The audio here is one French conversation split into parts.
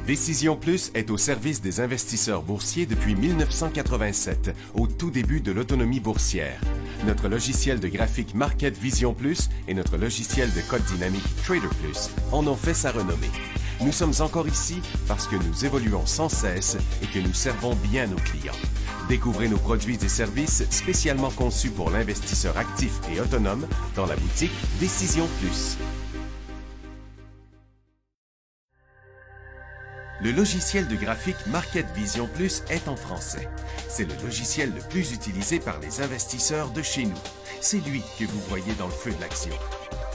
Décision Plus est au service des investisseurs boursiers depuis 1987, au tout début de l'autonomie boursière. Notre logiciel de graphique Market Vision Plus et notre logiciel de code dynamique Trader Plus en ont fait sa renommée. Nous sommes encore ici parce que nous évoluons sans cesse et que nous servons bien nos clients. Découvrez nos produits et services spécialement conçus pour l'investisseur actif et autonome dans la boutique Décision Plus. Le logiciel de graphique Market Vision Plus est en français. C'est le logiciel le plus utilisé par les investisseurs de chez nous. C'est lui que vous voyez dans le feu de l'action.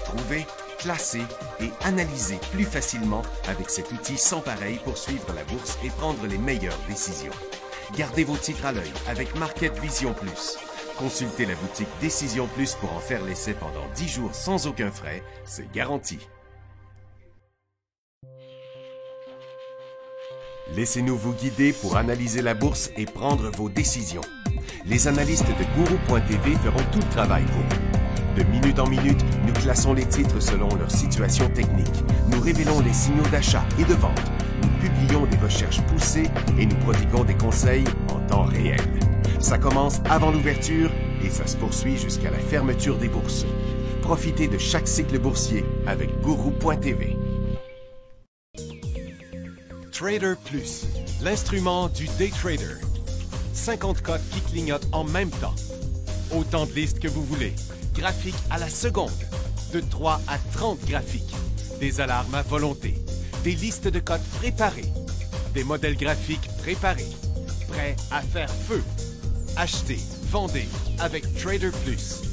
Trouvez, classez et analysez plus facilement avec cet outil sans pareil pour suivre la bourse et prendre les meilleures décisions. Gardez vos titres à l'œil avec Market Vision Plus. Consultez la boutique Décision Plus pour en faire l'essai pendant 10 jours sans aucun frais. C'est garanti. Laissez-nous vous guider pour analyser la bourse et prendre vos décisions. Les analystes de Guru.tv feront tout le travail pour vous. De minute en minute, nous classons les titres selon leur situation technique. Nous révélons les signaux d'achat et de vente. Nous publions des recherches poussées et nous prodiguons des conseils en temps réel. Ça commence avant l'ouverture et ça se poursuit jusqu'à la fermeture des bourses. Profitez de chaque cycle boursier avec Guru.tv. Trader Plus, l'instrument du day trader. 50 cotes qui clignotent en même temps. Autant de listes que vous voulez. Graphiques à la seconde. De 3 à 30 graphiques. Des alarmes à volonté. Des listes de cotes préparées. Des modèles graphiques préparés. Prêts à faire feu. Achetez, vendez avec Trader Plus.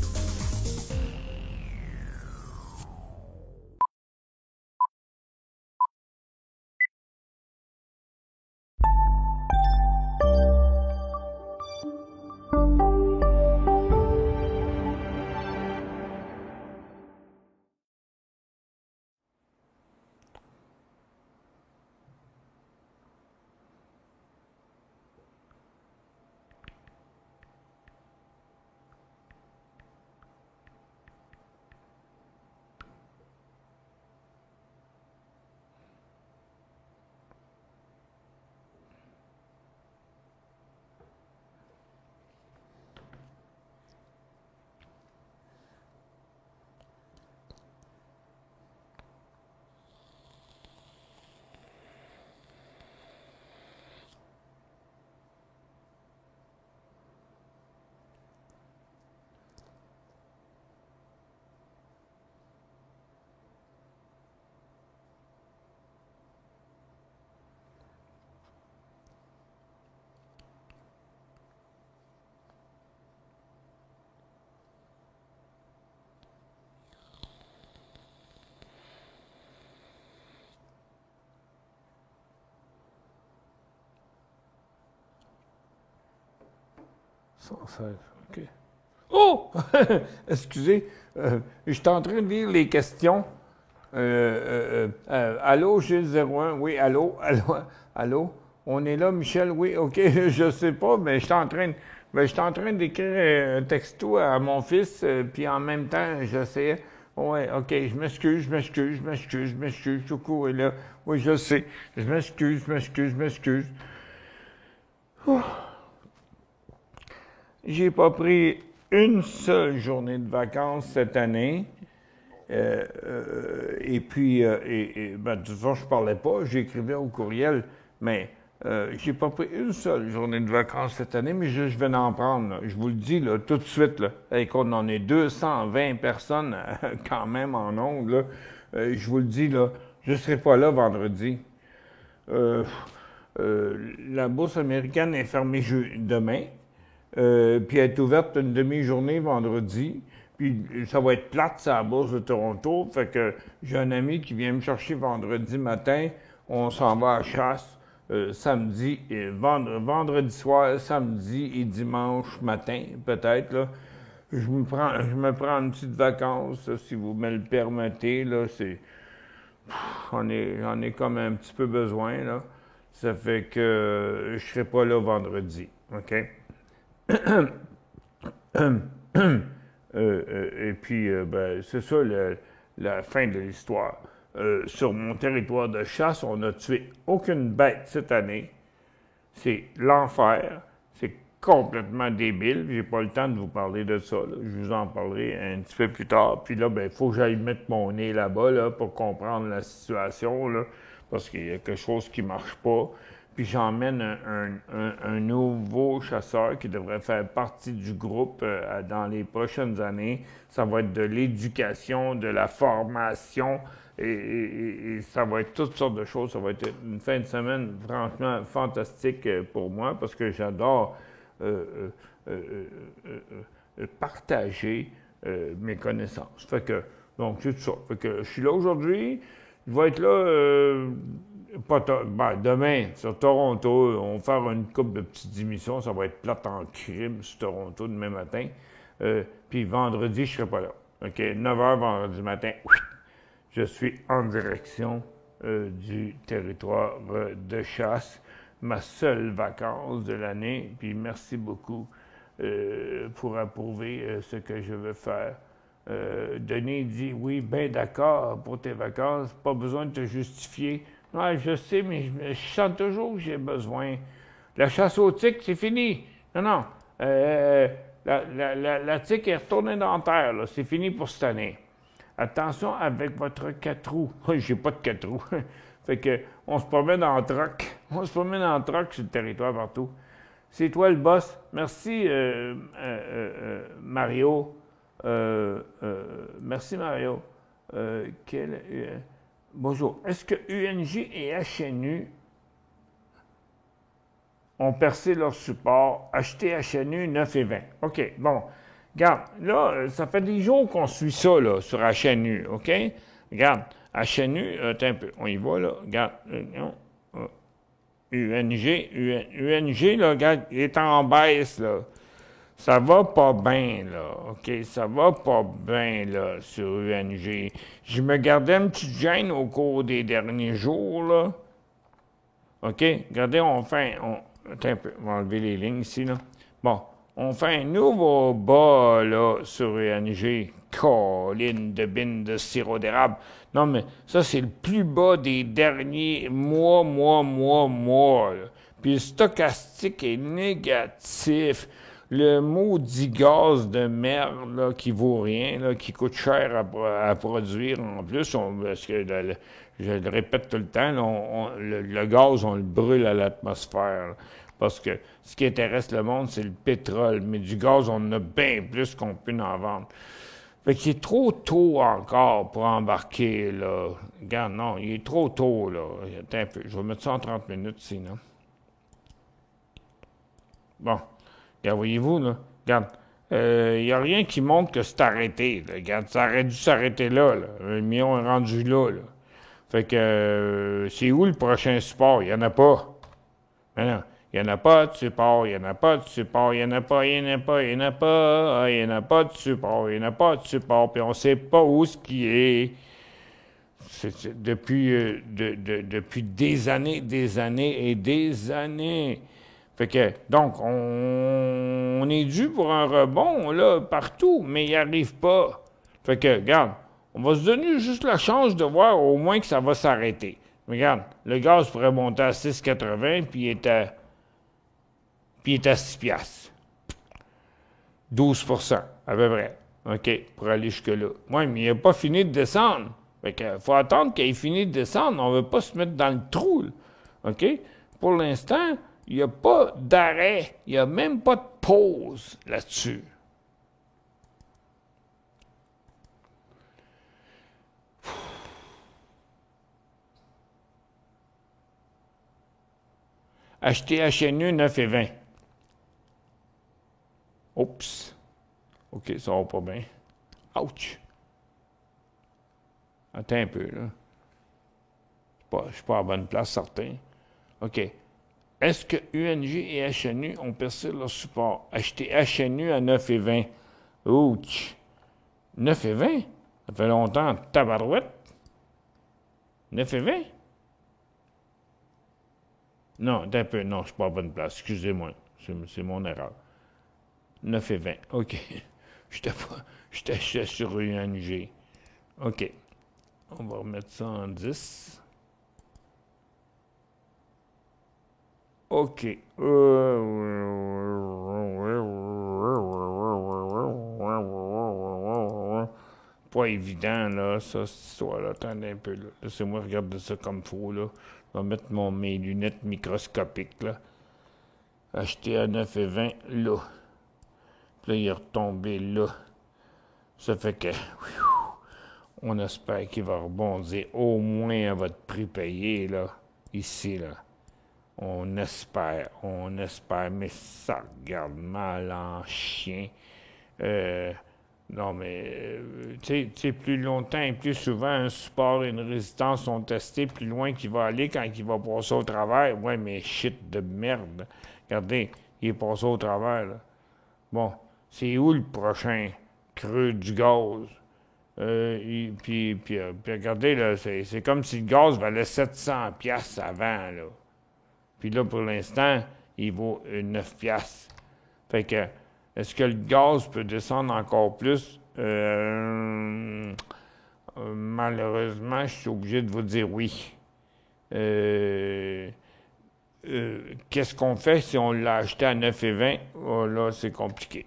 OK. Oh! Excusez, je suis en train de lire les questions. Allô, Gilles 01? Oui, allô? Allô? On est là, Michel? Oui, OK, je sais pas, mais je suis en train d'écrire un texto à mon fils, puis en même temps, j'essayais. Ouais, OK, je m'excuse, tout court est là. Oui, je sais. Je m'excuse. Oh. J'ai pas pris une seule journée de vacances cette année. Et puis, de toute façon, je parlais pas, j'écrivais au courriel, mais j'ai pas pris une seule journée de vacances cette année, mais je vais en prendre. Là. Je vous le dis là, tout de suite. Là, et qu'on en est 220 personnes quand même en ondes. Là, je vous le dis, là, je serai pas là vendredi. La bourse américaine est fermée demain. Puis elle est ouverte une demi-journée vendredi. Puis ça va être plate, ça, la bourse de Toronto. Fait que j'ai un ami qui vient me chercher vendredi matin. On s'en va à chasse samedi, et vendredi soir, samedi et dimanche matin, peut-être. Là. Je me prends une petite vacance, là, si vous me le permettez. Là, j'en ai comme un petit peu besoin. Là. Ça fait que je serai pas là vendredi. OK? Et puis, c'est ça la fin de l'histoire. sur mon territoire de chasse, on n'a tué aucune bête cette année. C'est l'enfer. C'est complètement débile. J'ai pas le temps de vous parler de ça. Là. Je vous en parlerai un petit peu plus tard. Puis là, il faut que j'aille mettre mon nez là-bas là, pour comprendre la situation, là, parce qu'il y a quelque chose qui marche pas. Puis j'emmène un nouveau chasseur qui devrait faire partie du groupe dans les prochaines années. Ça va être de l'éducation, de la formation, et ça va être toutes sortes de choses. Ça va être une fin de semaine franchement fantastique pour moi parce que j'adore partager mes connaissances. Fait que, donc, c'est tout ça. Fait que je suis là aujourd'hui. Je vais être là demain sur Toronto. On va faire une couple de petites émissions. Ça va être plate en crime sur Toronto demain matin. Puis vendredi, je ne serai pas là. OK? 9h vendredi matin. Je suis en direction du territoire de chasse, ma seule vacance de l'année. Puis merci beaucoup pour approuver ce que je veux faire. Denis dit oui, ben d'accord pour tes vacances, pas besoin de te justifier. Ouais, je sais, mais je sens toujours que j'ai besoin. La chasse aux tiques, c'est fini. Non. La tique est retournée dans la terre, là. C'est fini pour cette année. Attention avec votre 4 roues. J'ai pas de 4 roues. Fait que, on se promène en troc. On se promène en troc sur le territoire partout. C'est toi le boss. Merci, Mario. Merci, Mario. Bonjour. Est-ce que UNJ et HNU ont percé leur support? Acheté HNU 9 et 20. OK, bon. Regarde, là, ça fait des jours qu'on suit ça, là, sur HNU, OK? Regarde, HNU, attends un peu, on y va, là. Regarde, UNG, là, regarde, il est en baisse, là. Ça va pas bien, là, OK? Ça va pas bien, là, sur UNG. Je me gardais une petite gêne au cours des derniers jours, là. OK? Regardez, attends un peu, on va enlever les lignes ici, là. Bon. On fait un nouveau bas, là, sur UNG. Colline de bine de sirop d'érable. Non, mais ça, c'est le plus bas des derniers mois. Là. Puis le stochastique est négatif. Le maudit gaz de merde, là, qui vaut rien, là, qui coûte cher à produire en plus, parce que, je le répète tout le temps, là, le gaz, on le brûle à l'atmosphère. Là. Parce que ce qui intéresse le monde, c'est le pétrole. Mais du gaz, on en a bien plus qu'on peut en vendre. Fait qu'il est trop tôt encore pour embarquer, là. Regarde, non, il est trop tôt, là. Attends un peu, je vais mettre ça en 30 minutes, sinon. Bon, regarde, voyez-vous, là. Regarde, il n'y a rien qui montre que c'est arrêté. Là. Regarde, ça aurait dû s'arrêter là, là. 1 million est rendu là, là. Fait que, c'est où le prochain support? Il n'y en a pas. Non. Il n'y en a pas de support, il n'y en a pas de support, il n'y en a pas, il n'y en a pas, il n'y en a pas, il n'y en a pas de support, il n'y en a pas de support, puis on ne sait pas où ce qui est. C'est depuis des années et des années. Fait que, donc, on est dû pour un rebond, là, partout, mais il n'y arrive pas. Fait que, regarde, on va se donner juste la chance de voir au moins que ça va s'arrêter. Regarde, le gaz pourrait monter à 6,80, puis il est à 6 piastres. 12%, à peu près. OK, pour aller jusque-là. Oui, mais il n'a pas fini de descendre. Fait que faut attendre qu'il ait fini de descendre. On ne veut pas se mettre dans le trou. Là. OK? Pour l'instant, il n'y a pas d'arrêt. Il n'y a même pas de pause là-dessus. Acheter HNU 9 et 20. Oups. OK, ça va pas bien. Ouch. Attends un peu, là. Je suis pas à la bonne place, certain. OK. Est-ce que UNG et HNU ont percé leur support? Acheter HNU à 9 et 20. Ouch. 9 et 20? Ça fait longtemps. Tabarouette. 9 et 20? Non, attends un peu. Non, je ne suis pas à la bonne place. Excusez-moi. C'est mon erreur. 9 et 20. OK. J'étais sur UNG. OK. On va remettre ça en 10. OK. Pas évident, là, ça, cette histoire-là. Attendez un peu, là. Laissez-moi regarder ça comme faut, là. Je vais mettre mes lunettes microscopiques, là. Acheté à 9,20, là. Puis là, il est retombé là. Ça fait que... On espère qu'il va rebondir au moins à votre prix payé, là. Ici, là. On espère, mais ça regarde mal en chien. Non, mais, tu sais, plus longtemps et plus souvent, un support et une résistance sont testés, plus loin qu'il va aller quand il va passer au travers. Ouais, mais shit de merde. Regardez, il est passé au travers, là. Bon, c'est où le prochain creux du gaz? Puis regardez, là, c'est comme si le gaz valait 700 piastres avant, là. Puis là, pour l'instant, il vaut 9 piastres. Fait que, est-ce que le gaz peut descendre encore plus? Malheureusement, je suis obligé de vous dire oui. Qu'est-ce qu'on fait si on l'a acheté à 9,20? Oh, là, c'est compliqué.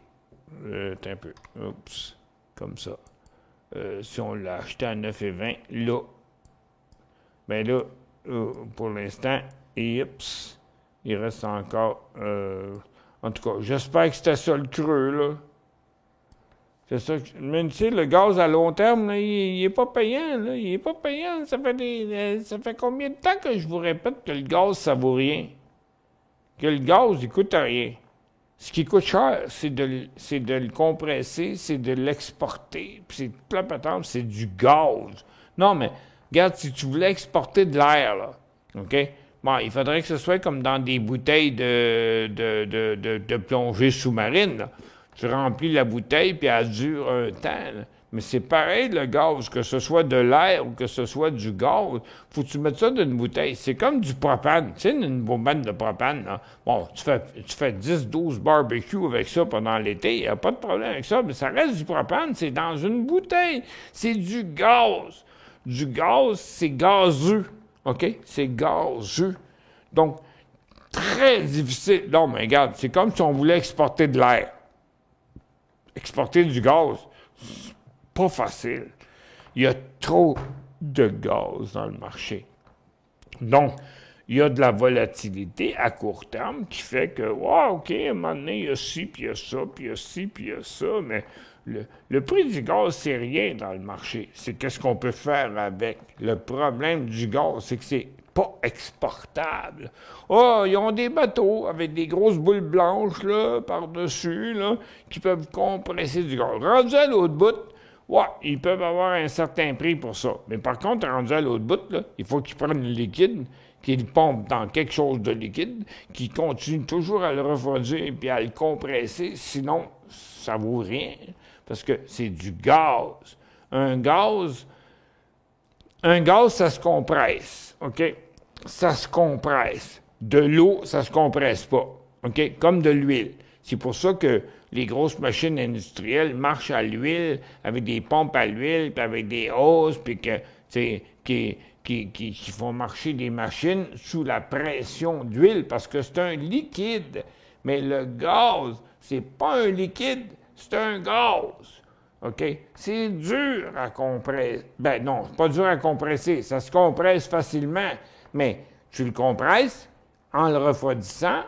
Un peu. Oups. Comme ça. Si on l'a acheté à 9,20, là, ben là, pour l'instant, oups, il reste encore... en tout cas, j'espère que c'était ça le creux, là. C'est ça. Mais tu sais, le gaz à long terme, là, il est pas payant, là. Il est pas payant. Ça fait combien de temps que je vous répète que le gaz, ça vaut rien? Que le gaz, il coûte rien. Ce qui coûte cher, c'est de le compresser, c'est de l'exporter. Puis c'est plein patente, c'est du gaz. Non, mais regarde, si tu voulais exporter de l'air, là, OK? Bon, il faudrait que ce soit comme dans des bouteilles de plongée sous-marine, là. Tu remplis la bouteille, puis elle dure un temps, là. Mais c'est pareil, le gaz, que ce soit de l'air ou que ce soit du gaz, faut que tu mettes ça dans une bouteille. C'est comme du propane. Tu sais, une bobine de propane, là. Bon, tu fais 10-12 barbecues avec ça pendant l'été, il n'y a pas de problème avec ça, mais ça reste du propane, c'est dans une bouteille. C'est du gaz. Du gaz, c'est gazeux. OK? C'est gazeux. Donc, très difficile. Non, mais regarde, c'est comme si on voulait exporter de l'air. Exporter du gaz, c'est pas facile. Il y a trop de gaz dans le marché. Donc, il y a de la volatilité à court terme qui fait que, wow, OK, à un moment donné, il y a ci, puis il y a ça, puis il y a ci, puis il y a ça, mais le prix du gaz, c'est rien dans le marché. C'est qu'est-ce qu'on peut faire avec. Le problème du gaz, c'est que c'est pas exportable. Oh, ils ont des bateaux avec des grosses boules blanches, là, par-dessus, là, qui peuvent compresser du gaz. Rendu à l'autre bout, ouais, ils peuvent avoir un certain prix pour ça. Mais par contre, rendu à l'autre bout, là, il faut qu'ils prennent le liquide, qu'ils pompent dans quelque chose de liquide, qu'ils continuent toujours à le refroidir et à le compresser, sinon, ça vaut rien, parce que c'est du gaz. Un gaz, ça se compresse, OK? Ça se compresse. De l'eau, ça se compresse pas, OK? Comme de l'huile. C'est pour ça que les grosses machines industrielles marchent à l'huile, avec des pompes à l'huile, puis avec des hausses, puis qui font marcher des machines sous la pression d'huile, parce que c'est un liquide. Mais le gaz, c'est pas un liquide, c'est un gaz. OK? C'est dur à compresser. Ben non, c'est pas dur à compresser. Ça se compresse facilement. Mais tu le compresses en le refroidissant,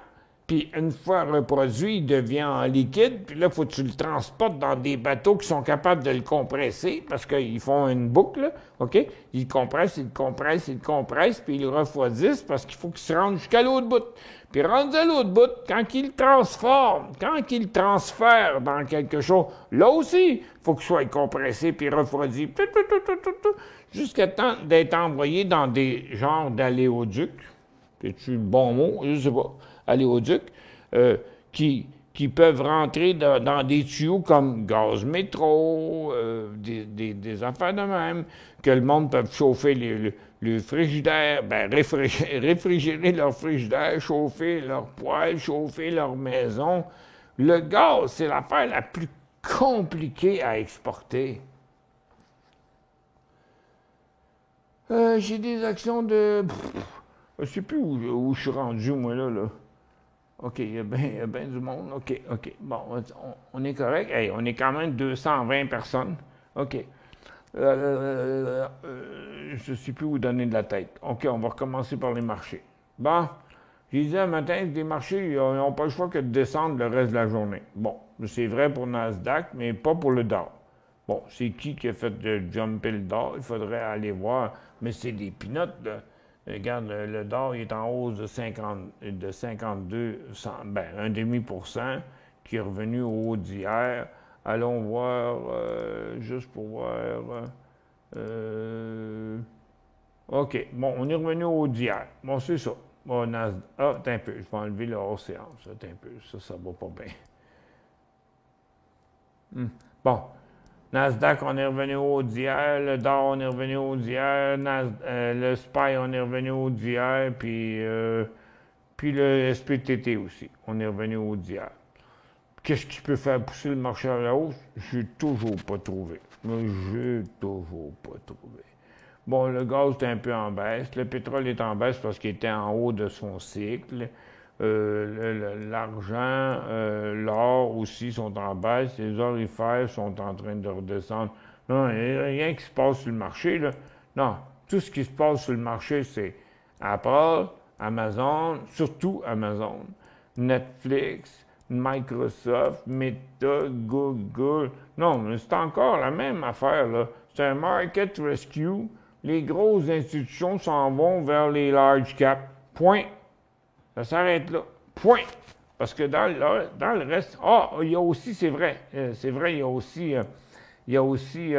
puis une fois reproduit, il devient en liquide, puis là, il faut que tu le transportes dans des bateaux qui sont capables de le compresser, parce qu'ils font une boucle, OK? Ils compressent, puis ils le refroidissent, parce qu'il faut qu'ils se rendent jusqu'à l'autre bout. Puis rendu à l'autre bout, quand ils le transforment, quand ils le transfèrent dans quelque chose, là aussi, il faut qu'il soit compressé puis refroidi, jusqu'à temps d'être envoyé dans des genres d'aléoducs. C'est-tu le bon mot? Je ne sais pas. Aléoducs, qui peuvent rentrer dans des tuyaux comme gaz métro, des affaires de même, que le monde peut chauffer le frigidaire, réfrigérer leur frigidaire, chauffer leur poêle, chauffer leur maison. Le gaz, c'est l'affaire la plus compliquée à exporter. J'ai des actions de... Je sais plus où je suis rendu, moi, là. OK, il y a bien du monde. OK. Bon, on est correct. Hey, on est quand même 220 personnes. OK. Je ne sais plus où donner de la tête. OK, on va recommencer par les marchés. Bon, j'ai dit un matin, les marchés, ils n'ont pas le choix que de descendre le reste de la journée. Bon, c'est vrai pour Nasdaq, mais pas pour le Dow. Bon, c'est qui a fait jumper le Dow? Il faudrait aller voir. Mais c'est des pinottes, là. Regarde, le Dow il est en hausse de 52, ben, 1,5%, qui est revenu au haut d'hier. Allons voir, juste pour voir. OK, bon, on est revenu au haut d'hier. Bon, c'est ça. Bon, Nasdaq. Ah, attends un peu, je vais enlever le hors séance. Attends un peu, ça va pas bien. Bon. Nasdaq, on est revenu au haut d'hier. Le Dow, on est revenu au haut d'hier. Le SPY, on est revenu au haut d'hier. Puis le SPTT aussi, on est revenu au haut d'hier. Qu'est-ce qui peut faire pousser le marché à la hausse? J'ai toujours pas trouvé. Bon, le gaz est un peu en baisse. Le pétrole est en baisse parce qu'il était en haut de son cycle. L'argent, l'or aussi sont en baisse. Les orifères sont en train de redescendre. Non, il n'y a rien qui se passe sur le marché, là. Non, tout ce qui se passe sur le marché, c'est Apple, Amazon, surtout Amazon, Netflix, Microsoft, Meta, Google. Non, mais c'est encore la même affaire, là. C'est un market rescue. Les grosses institutions s'en vont vers les large caps. Point. Ça s'arrête là. Point. Parce que dans le reste... il y a aussi, c'est vrai, il y a aussi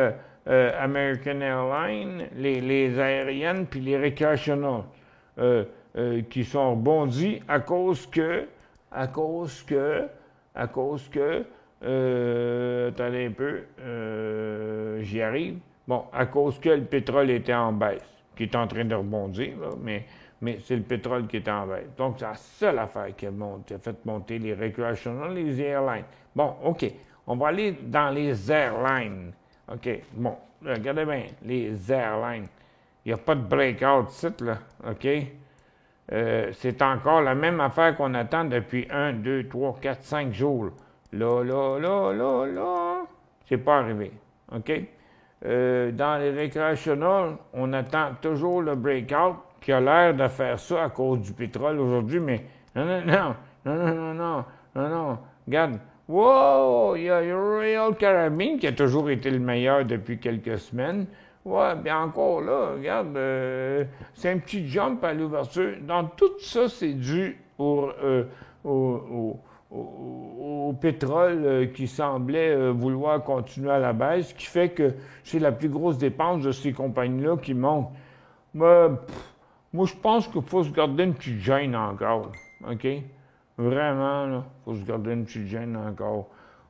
American Airlines, les aériennes, puis les recreational, qui sont rebondis à cause que, attendez un peu, j'y arrive. Bon, à cause que le pétrole était en baisse, qui est en train de rebondir, là, mais c'est le pétrole qui est en baisse. Donc, c'est la seule affaire qui a fait monter les recreational, les airlines. Bon, OK. On va aller dans les airlines. OK. Bon, regardez bien, les airlines. Il n'y a pas de breakout site, là. OK? C'est encore la même affaire qu'on attend depuis 1, 2, 3, 4, 5 jours. Là. C'est pas arrivé. OK? Dans les recreational, on attend toujours le breakout qui a l'air de faire ça à cause du pétrole aujourd'hui, mais non. Regarde, wow, il y a Royal Caribbean qui a toujours été le meilleur depuis quelques semaines. Ouais, bien encore là, regarde, c'est un petit jump à l'ouverture. Donc tout ça, c'est dû au pétrole qui semblait vouloir continuer à la baisse, ce qui fait que c'est la plus grosse dépense de ces compagnies-là qui montent. Moi, je pense qu'il faut se garder une petite gêne encore, OK? Vraiment, là, il faut se garder une petite gêne encore.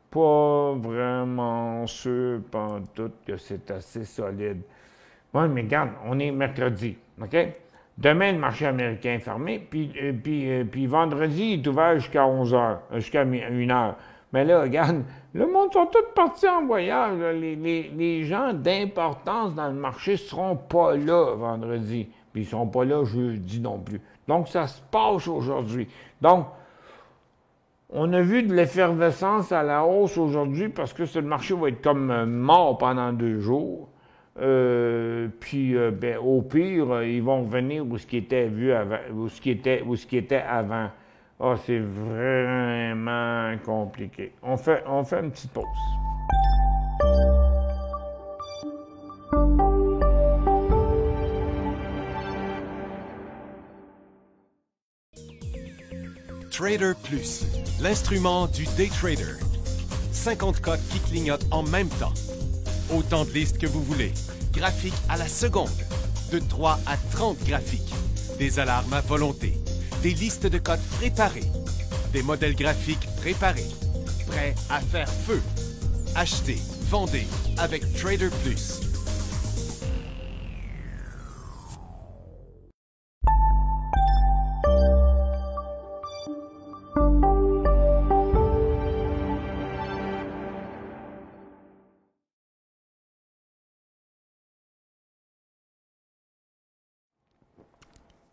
Pas vraiment sûr, pantoute, que c'est assez solide. Oui, mais regarde, on est mercredi, OK? Demain, le marché américain est fermé, puis vendredi, il est ouvert jusqu'à 11h, jusqu'à 1h. Mais là, regarde, le monde sont tous partis en voyage. Les gens d'importance dans le marché ne seront pas là vendredi, puis ils ne seront pas là jeudi non plus. Donc, ça se passe aujourd'hui. Donc, on a vu de l'effervescence à la hausse aujourd'hui parce que le marché va être comme mort pendant 2 jours. Au pire, ils vont revenir où ce qui était vu avant, où ce qui était avant. Ah, c'est vraiment compliqué. On fait une petite pause. Trader Plus, l'instrument du day trader. 50 codes qui clignotent en même temps. Autant de listes que vous voulez. Graphiques à la seconde. De 3 à 30 graphiques. Des alarmes à volonté. Des listes de codes préparées. Des modèles graphiques préparés. Prêts à faire feu. Achetez, vendez avec Trader Plus.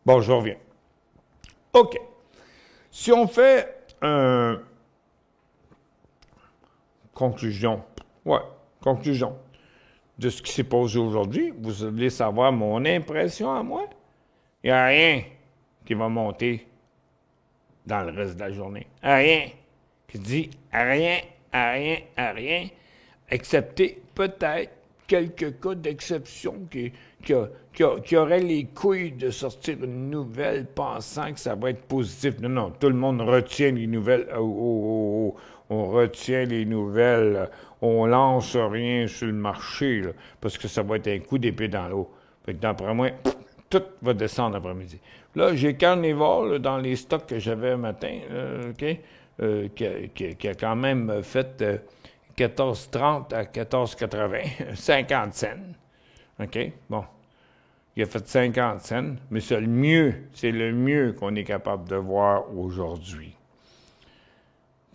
Bon, je reviens. OK. Si on fait conclusion de ce qui s'est passé aujourd'hui, vous voulez savoir mon impression à moi? Il n'y a rien qui va monter dans le reste de la journée. Rien. Qui dit rien, excepté peut-être quelques cas d'exception qui auraient les couilles de sortir une nouvelle pensant que ça va être positif. Non, tout le monde retient les nouvelles. On retient les nouvelles. On lance rien sur le marché, là, parce que ça va être un coup d'épée dans l'eau. Fait que d'après moi, tout va descendre après-midi. Là, j'ai Carnivore là, dans les stocks que j'avais un matin, OK, qui a quand même fait 14,30 à 14,80, 50 cents. OK, bon. Il a fait 50 cents, mais c'est le mieux qu'on est capable de voir aujourd'hui.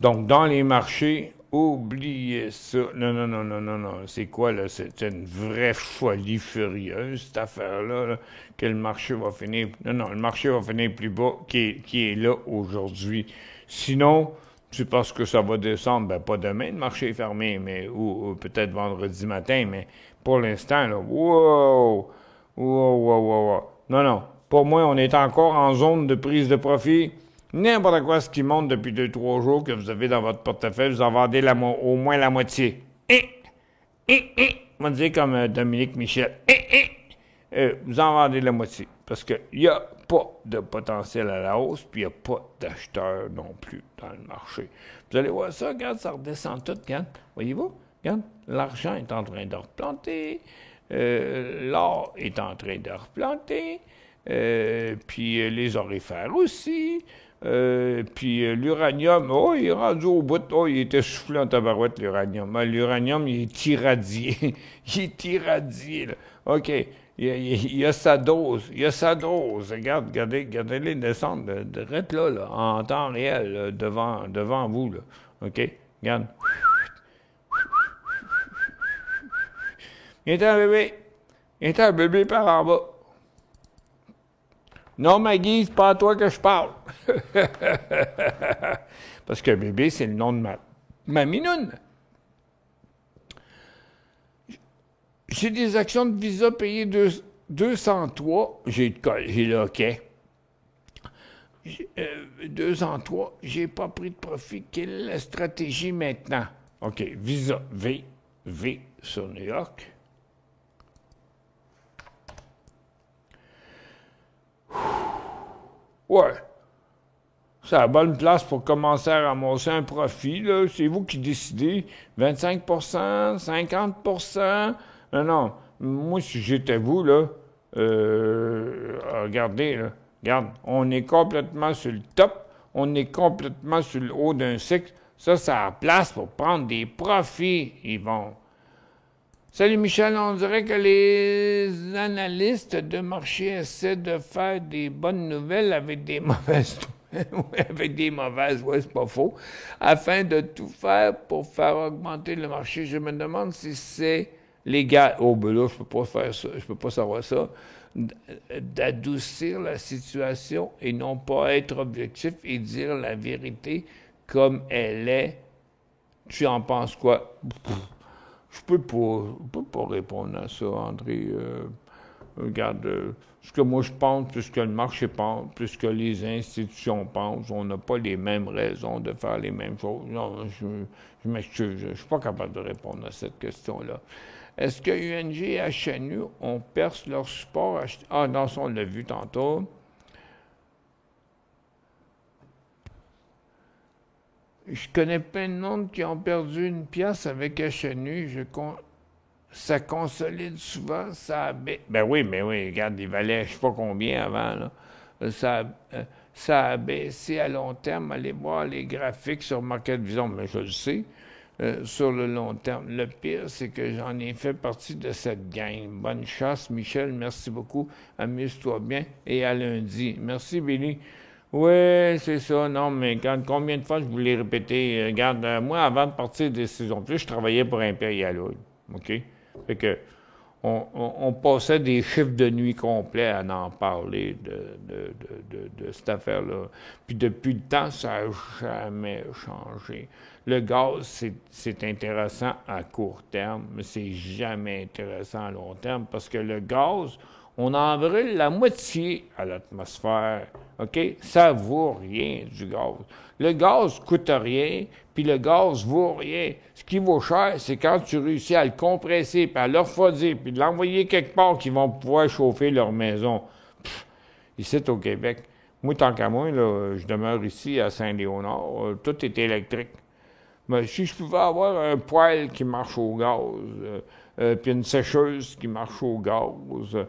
Donc, dans les marchés, oubliez ça. Non. C'est quoi, là? C'est une vraie folie furieuse, cette affaire-là, là, que le marché va finir... Non, le marché va finir plus bas qui est là aujourd'hui. Sinon, c'est parce que ça va descendre. Ben, pas demain, le marché est fermé, mais ou peut-être vendredi matin, mais pour l'instant, là, wow. Non. Pour moi, on est encore en zone de prise de profit. N'importe quoi ce qui monte depuis 2-3 jours que vous avez dans votre portefeuille, vous en vendez au moins la moitié. On va dire comme Dominique Michel. Vous en vendez la moitié. Parce qu'il n'y a pas de potentiel à la hausse, puis il n'y a pas d'acheteurs non plus dans le marché. Vous allez voir ça, regarde, ça redescend tout, regarde. Voyez-vous? Regarde, l'argent est en train de replanter, l'or est en train de replanter, puis les orifères aussi. Puis l'uranium, il est rendu au bout. Il était soufflé en tabarouette, l'uranium. L'uranium, il est irradié. Il est irradié, là. OK. Il y a sa dose. Regardez-les descendre de là, en temps réel, là, devant vous, là. OK? Regarde. Il était un bébé par en bas. Non, Maggie, c'est pas à toi que je parle. Parce que bébé, c'est le nom de ma minoune. J'ai des actions de Visa payées 203. J'ai le hockey. 203. J'ai pas pris de profit. Quelle est la stratégie maintenant? OK. Visa. V sur New York. Ouais. C'est la bonne place pour commencer à ramasser un profit, là. C'est vous qui décidez. 25 50 Non. Moi, si j'étais vous, là, regardez, là. Regarde, on est complètement sur le top. On est complètement sur le haut d'un cycle. Ça a la place pour prendre des profits, Yvon. Salut Michel, on dirait que les analystes de marché essaient de faire des bonnes nouvelles avec des mauvaises c'est pas faux, afin de tout faire pour faire augmenter le marché. Je me demande si c'est légal. Oh, ben là, je peux pas faire ça, je peux pas savoir ça. D'adoucir la situation et non pas être objectif et dire la vérité comme elle est. Tu en penses quoi? Je peux pas répondre à ça, André. Regarde, ce que moi je pense, plus que le marché pense, plus que les institutions pensent, on n'a pas les mêmes raisons de faire les mêmes choses. Non, je m'excuse, je ne suis pas capable de répondre à cette question-là. Est-ce que UNG et HNU, on perce leur support? Ah non, ça on l'a vu tantôt. Je connais plein de monde qui ont perdu une pièce avec HNU. Ça consolide souvent, ça abaisse. Ben oui, regarde, il valait je sais pas combien avant, là. Ça a baissé à long terme. Allez voir les graphiques sur Market Vision, mais je le sais, sur le long terme. Le pire, c'est que j'en ai fait partie de cette gang. Bonne chasse, Michel, merci beaucoup. Amuse-toi bien et à lundi. Merci, Billy. Oui, c'est ça. Non, mais combien de fois je vous l'ai répété? Regarde, moi, avant de partir des saisons plus, je travaillais pour Imperial Oil. OK? Fait que on passait des chiffres de nuit complets à en parler de cette affaire-là. Puis depuis le temps, ça n'a jamais changé. Le gaz, c'est intéressant à court terme, mais c'est jamais intéressant à long terme parce que le gaz, on en brûle la moitié à l'atmosphère. OK? Ça vaut rien du gaz. Le gaz coûte rien, puis le gaz vaut rien. Ce qui vaut cher, c'est quand tu réussis à le compresser, puis à le refroidir, puis de l'envoyer quelque part qu'ils vont pouvoir chauffer leur maison. Ici, au Québec. Moi, tant qu'à moi, là, je demeure ici à Saint-Léonard. Tout est électrique. Mais si je pouvais avoir un poêle qui marche au gaz, puis une sécheuse qui marche au gaz,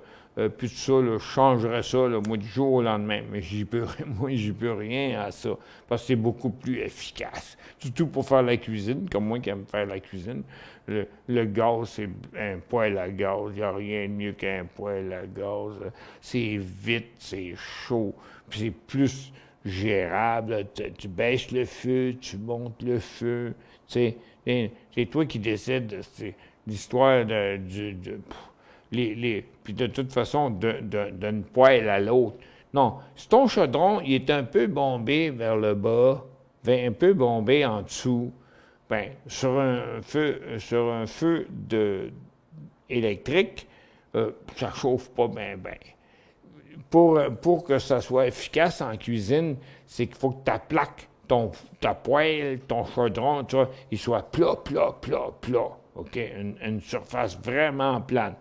puis tout ça, là, je changerais ça, là, moi, du jour au lendemain. Mais j'y peux rien à ça, parce que c'est beaucoup plus efficace. Surtout pour faire la cuisine, comme moi qui aime faire la cuisine. Le gaz, c'est un poêle à gaz. Il n'y a rien de mieux qu'un poêle à gaz. C'est vite, c'est chaud, puis c'est plus gérable. Tu baisses le feu, tu montes le feu. C'est toi qui décides de l'histoire puis de toute façon, d'une poêle à l'autre. Non, si ton chaudron, il est un peu bombé vers le bas, un peu bombé en dessous, ben, sur un feu électrique, ça chauffe pas bien, bien. Pour que ça soit efficace en cuisine, c'est qu'il faut que ta plaque, ta poêle, ton chaudron, tu vois, il soit plat. OK? Une surface vraiment plate.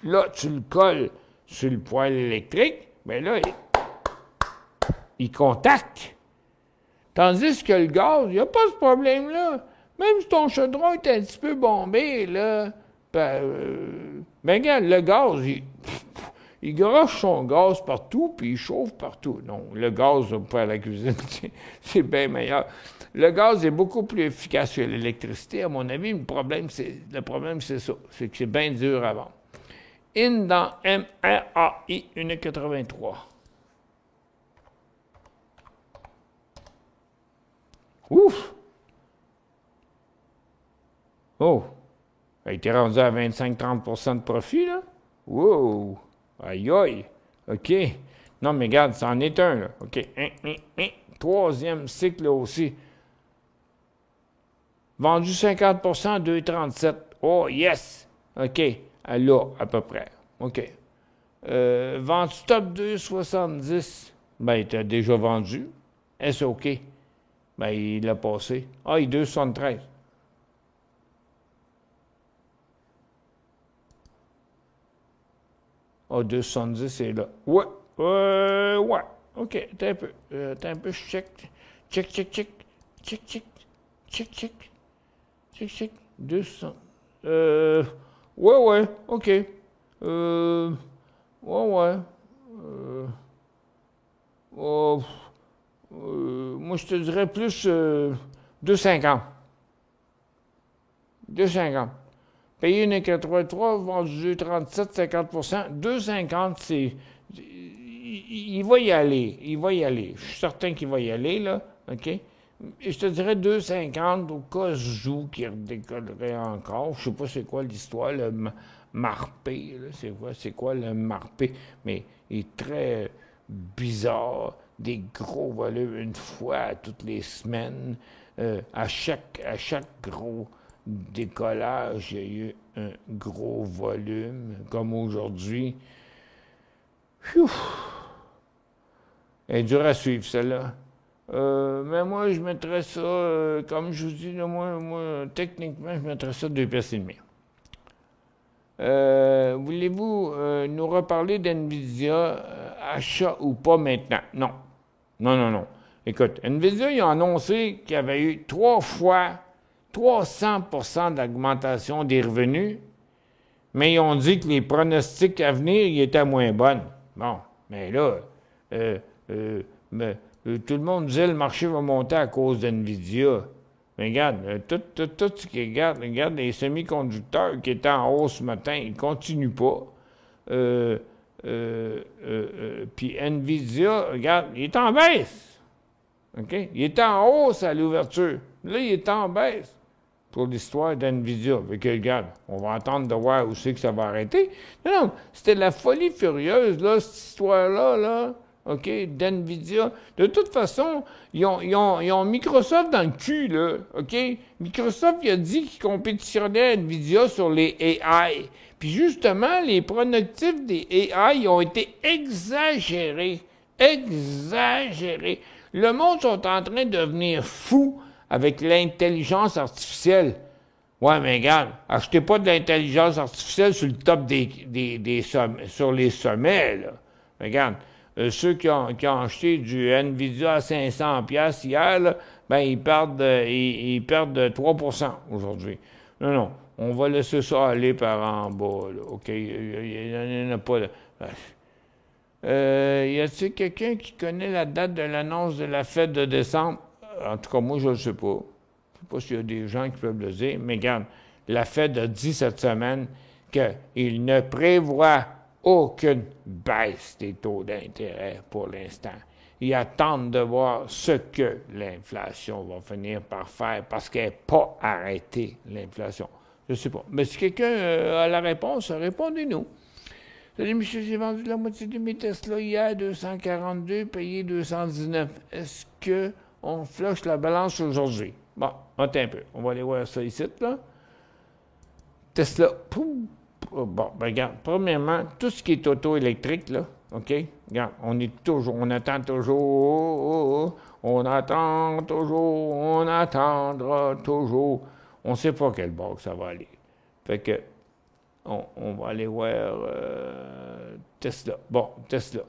Là, tu le colles sur le poêle électrique, bien là, il contacte. Tandis que le gaz, il n'y a pas ce problème-là. Même si ton chaudron est un petit peu bombé, là, ben regarde, le gaz, il garoche son gaz partout, puis il chauffe partout. Non, le gaz, pour faire la cuisine, c'est bien meilleur. Le gaz est beaucoup plus efficace que l'électricité, à mon avis. Le problème, c'est ça. C'est que c'est bien dur à vendre. In dans MRAI 1,83. Ouf! Oh! Il était rendu à 25-30 de profit, là? Wow! Aïe, aïe! OK. Non, mais regarde, ça en est un, là. OK. Troisième cycle, là aussi. Vendu 50 2,37. Oh, yes! OK. Là, à peu près. OK. Vendu top 2,70. Ben, il était déjà vendu. Est-ce OK? Ben, il l'a passé. Ah, il est 2,73. Ah, 2,70, c'est là. Ouais. Ouais. OK. T'as un peu. Je check. Check. 200. Ouais. OK. Ouais. Moi, je te dirais plus 2,50. 2,50. Payer 1,83, vendu 2,37, 50 2,50, c'est... Il va y aller. Je suis certain qu'il va y aller, là. OK? Et je te dirais 2,50 au cas où qui redécollerait encore. Je sais pas c'est quoi l'histoire, le marpé, là. C'est quoi le marpé? Mais il est très bizarre. Des gros volumes une fois toutes les semaines. À chaque gros décollage, il y a eu un gros volume, comme aujourd'hui. Elle est dure à suivre, celle-là. Mais moi, je mettrais ça, comme je vous dis, là, moi, techniquement, je mettrais ça 2,5 piastres. Voulez-vous nous reparler d'NVIDIA, achat ou pas maintenant? Non. Écoute, NVIDIA, ils ont annoncé qu'il y avait eu 3 fois 300% d'augmentation des revenus, mais ils ont dit que les pronostics à venir, ils étaient moins bonnes. Bon, mais là, tout le monde disait que le marché va monter à cause d'NVIDIA. Mais regarde, tout ce qui regarde les semi-conducteurs qui étaient en hausse ce matin, ils ne continuent pas. Puis NVIDIA, regarde, il est en baisse. OK? Il est en hausse à l'ouverture. Là, il est en baisse. pour l'histoire d'NVIDIA. Fait que, regarde, on va attendre de voir où c'est que ça va arrêter. Non, c'était la folie furieuse, là, cette histoire-là, là, OK, d'NVIDIA. De toute façon, ils ont Microsoft dans le cul, là, OK? Microsoft, il a dit qu'il compétitionnait NVIDIA sur les AI. Puis justement, les pronostics des AI ont été exagérés. Exagérés. Le monde sont en train de devenir fou avec l'intelligence artificielle. Ouais, mais regarde, achetez pas de l'intelligence artificielle sur le top des sommets, sur les sommets, là. Regarde, ceux qui ont acheté du NVIDIA à 500$ hier, là, ben, ils perdent 3% aujourd'hui. Non, on va laisser ça aller par en bas, là, OK? Il n'y en a pas, là. Y a-t-il quelqu'un qui connaît la date de l'annonce de la fête de décembre? En tout cas, moi, je ne le sais pas. Je ne sais pas s'il y a des gens qui peuvent le dire, mais regarde, la Fed a dit cette semaine qu'il ne prévoit aucune baisse des taux d'intérêt pour l'instant. Ils attendent de voir ce que l'inflation va finir par faire parce qu'elle n'est pas arrêtée, l'inflation. Je ne sais pas. Mais si quelqu'un a la réponse, répondez-nous. Salut, monsieur, j'ai vendu la moitié de mes Tesla hier, 242, payé 219. Est-ce qu'on flush la balance aujourd'hui? Bon, attends un peu. On va aller voir ça ici, là. Tesla, bon, ben regarde, premièrement, tout ce qui est auto-électrique, là, OK? Regarde, on attend toujours, on attendra toujours. On ne sait pas quel bord que ça va aller. Fait que, on va aller voir Tesla. Bon, Tesla.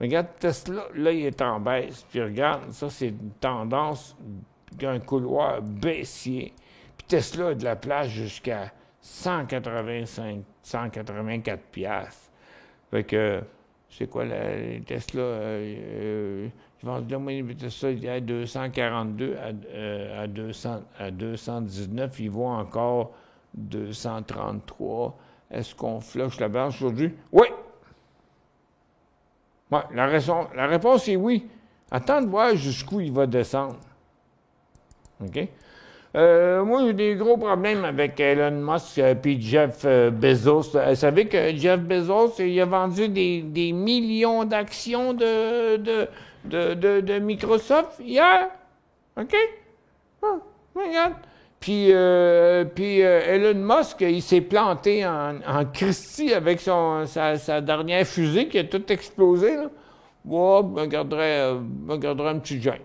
Regarde, Tesla, là, il est en baisse. Puis regarde, ça, c'est une tendance d'un couloir baissier. Puis Tesla a de la place jusqu'à 184 piastres. Fait que, c'est quoi les Tesla? J'ai vendu la moyenne de Tesla il y a 242 à 219. Il vaut encore 233. Est-ce qu'on flush la balance aujourd'hui? Oui! Ouais, la réponse est oui. Attends de voir jusqu'où il va descendre. OK? Moi, j'ai des gros problèmes avec Elon Musk et Jeff Bezos. Vous savez que Jeff Bezos, il a vendu des millions d'actions de Microsoft hier. OK? Ah, regarde. Puis Elon Musk, il s'est planté en Christie avec sa dernière fusée qui a tout explosé. Là. Wow, me garderait un petit gêne.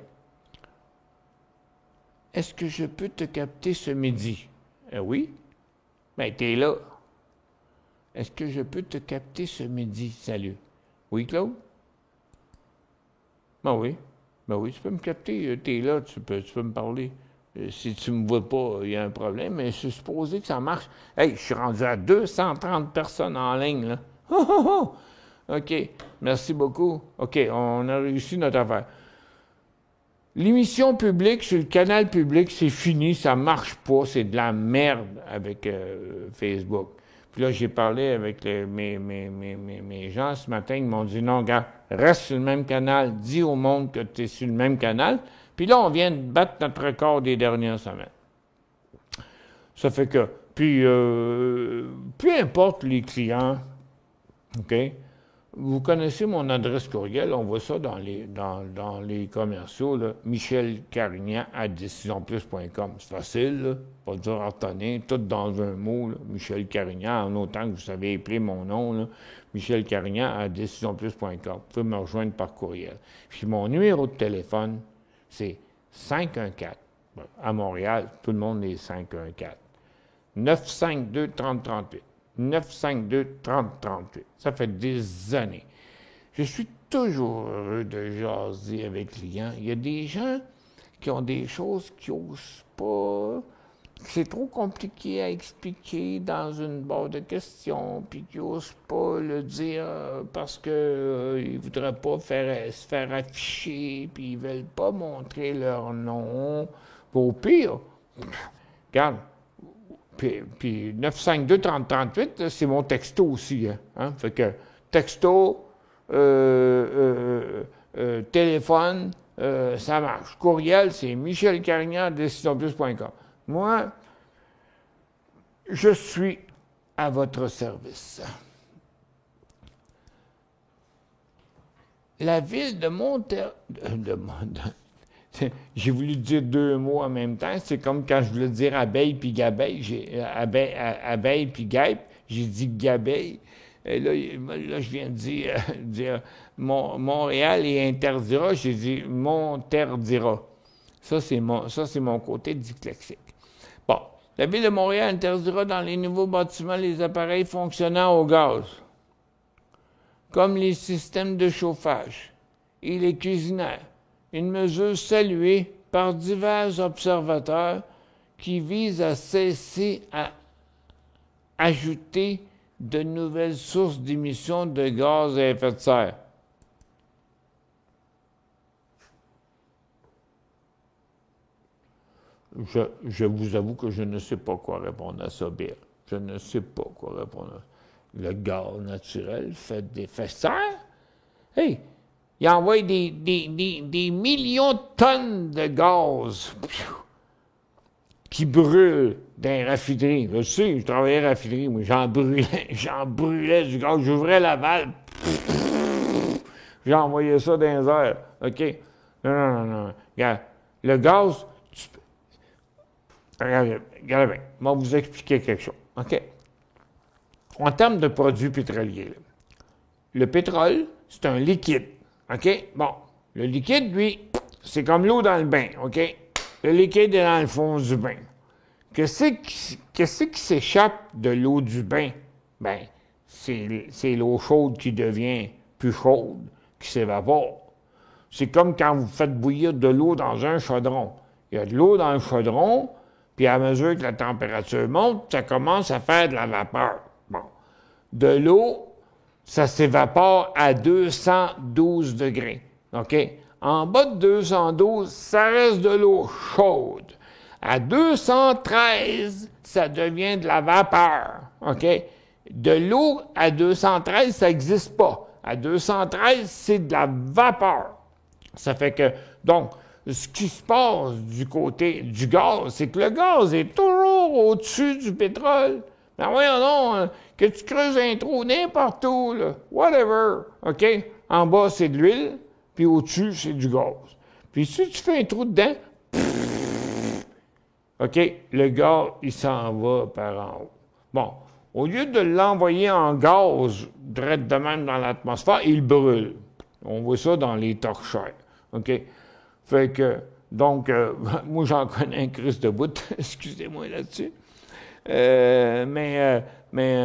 Est-ce que je peux te capter ce midi? Oui. Ben, t'es là. Est-ce que je peux te capter ce midi? Salut. Oui, Claude? Ben oui. Ben oui, tu peux me capter. T'es là, tu peux me parler. Si tu me vois pas, il y a un problème, mais je suis supposé que ça marche. Hey, je suis rendu à 230 personnes en ligne, là. OK, merci beaucoup. OK, on a réussi notre affaire. L'émission publique sur le canal public, c'est fini, ça marche pas, c'est de la merde avec Facebook. Puis là, j'ai parlé avec mes gens ce matin, ils m'ont dit, non, gars, reste sur le même canal, dis au monde que tu es sur le même canal. Puis là, on vient de battre notre record des dernières semaines. Ça fait que, puis, peu importe les clients, OK, vous connaissez mon adresse courriel, on voit ça dans les commerciaux, là, michelcarignan@decisionplus.com. C'est facile, là, pas dur à retenir, tout dans un mot, là, Michel Carignan, en autant que vous savez appeler mon nom, là, michelcarignan@decisionplus.com. Vous pouvez me rejoindre par courriel. Puis mon numéro de téléphone, c'est 514. Bon, à Montréal, tout le monde est 514. 952-3038. 952-3038. Ça fait des années. Je suis toujours heureux de jaser avec les clients. Il y a des gens qui ont des choses qu'ils n'osent pas. C'est trop compliqué à expliquer dans une barre de questions, puis qu'ils n'osent pas le dire parce qu'ils ne voudraient pas se faire afficher, puis ils ne veulent pas montrer leur nom. Au pire, regarde, puis 952-3038, c'est mon texto aussi. Hein? Fait que texto, téléphone, ça marche. Courriel, c'est michelcarignan@decisionplus.com. Moi, je suis à votre service. La ville de j'ai voulu dire deux mots en même temps. C'est comme quand je voulais dire abeille puis gabeille. Abeille puis guêpe. J'ai dit gabeille. Et là, je viens de dire Montréal et interdira. J'ai dit Monterdira. Ça, c'est mon côté dyslexique. Bon. La Ville de Montréal interdira dans les nouveaux bâtiments les appareils fonctionnant au gaz, comme les systèmes de chauffage et les cuisinaires. Une mesure saluée par divers observateurs qui vise à cesser à ajouter de nouvelles sources d'émissions de gaz à effet de serre. Je vous avoue que je ne sais pas quoi répondre à ça, Bill. Je ne sais pas quoi répondre à ça. Le gaz naturel fait des effets de serre? Hey! Il envoie des millions de tonnes de gaz qui brûlent dans les raffineries. Je sais, je travaillais à la raffinerie, moi, j'en brûlais du gaz. J'ouvrais la valve, j'envoyais ça dans les airs. OK? Non. Regarde, le gaz, regardez bien, je vais vous expliquer quelque chose. OK? En termes de produits pétroliers, là, le pétrole, c'est un liquide. OK? Bon, le liquide, lui, c'est comme l'eau dans le bain. OK? Le liquide est dans le fond du bain. Qu'est-ce qui s'échappe de l'eau du bain? Bien, c'est l'eau chaude qui devient plus chaude, qui s'évapore. C'est comme quand vous faites bouillir de l'eau dans un chaudron. Il y a de l'eau dans le chaudron, puis à mesure que la température monte, ça commence à faire de la vapeur. Bon. De l'eau, ça s'évapore à 212 degrés. OK? En bas de 212, ça reste de l'eau chaude. À 213, ça devient de la vapeur. OK? De l'eau à 213, ça n'existe pas. À 213, c'est de la vapeur. Ça fait que, donc, ce qui se passe du côté du gaz, c'est que le gaz est toujours au-dessus du pétrole. Ben voyons donc, que tu creuses un trou n'importe où, là, whatever, OK? En bas, c'est de l'huile, puis au-dessus, c'est du gaz. Puis si tu fais un trou dedans, OK, le gaz, il s'en va par en haut. Bon, au lieu de l'envoyer en gaz, direct de même dans l'atmosphère, il brûle. On voit ça dans les torchères, OK? Fait que, donc, moi, j'en connais un Christ de bout, excusez-moi là-dessus. Mais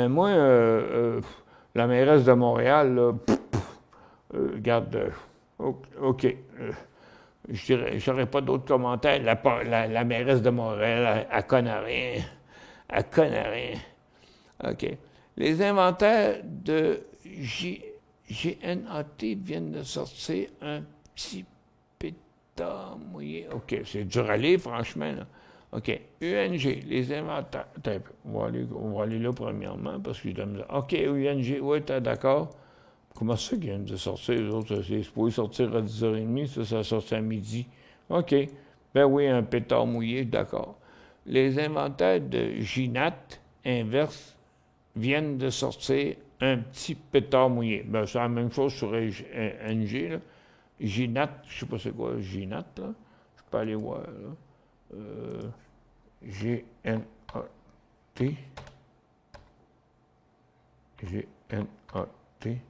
moi, la mairesse de Montréal, là, regarde, OK, je n'aurais pas d'autres commentaires. La mairesse de Montréal, elle connaît rien. Elle connaît rien. OK. Les inventaires de GNAT viennent de sortir un petit pétard mouillé. OK, c'est dur à lire, franchement, là. OK. UNG, les inventaires. Attends, on va aller là premièrement parce que je dois me dire. OK, UNG, oui, t'es d'accord. Comment ça qu'ils viennent de sortir? Les autres, c'est supposé sortir à 10h30, ça sortit à midi. OK. Ben oui, un pétard mouillé, d'accord. Les inventaires de GNAT inverse viennent de sortir un petit pétard mouillé. Ben, c'est la même chose sur NG, là. GNAT, je ne sais pas c'est quoi GNAT, là. Je peux aller voir, là. G-N-A-T. G-N-A-T.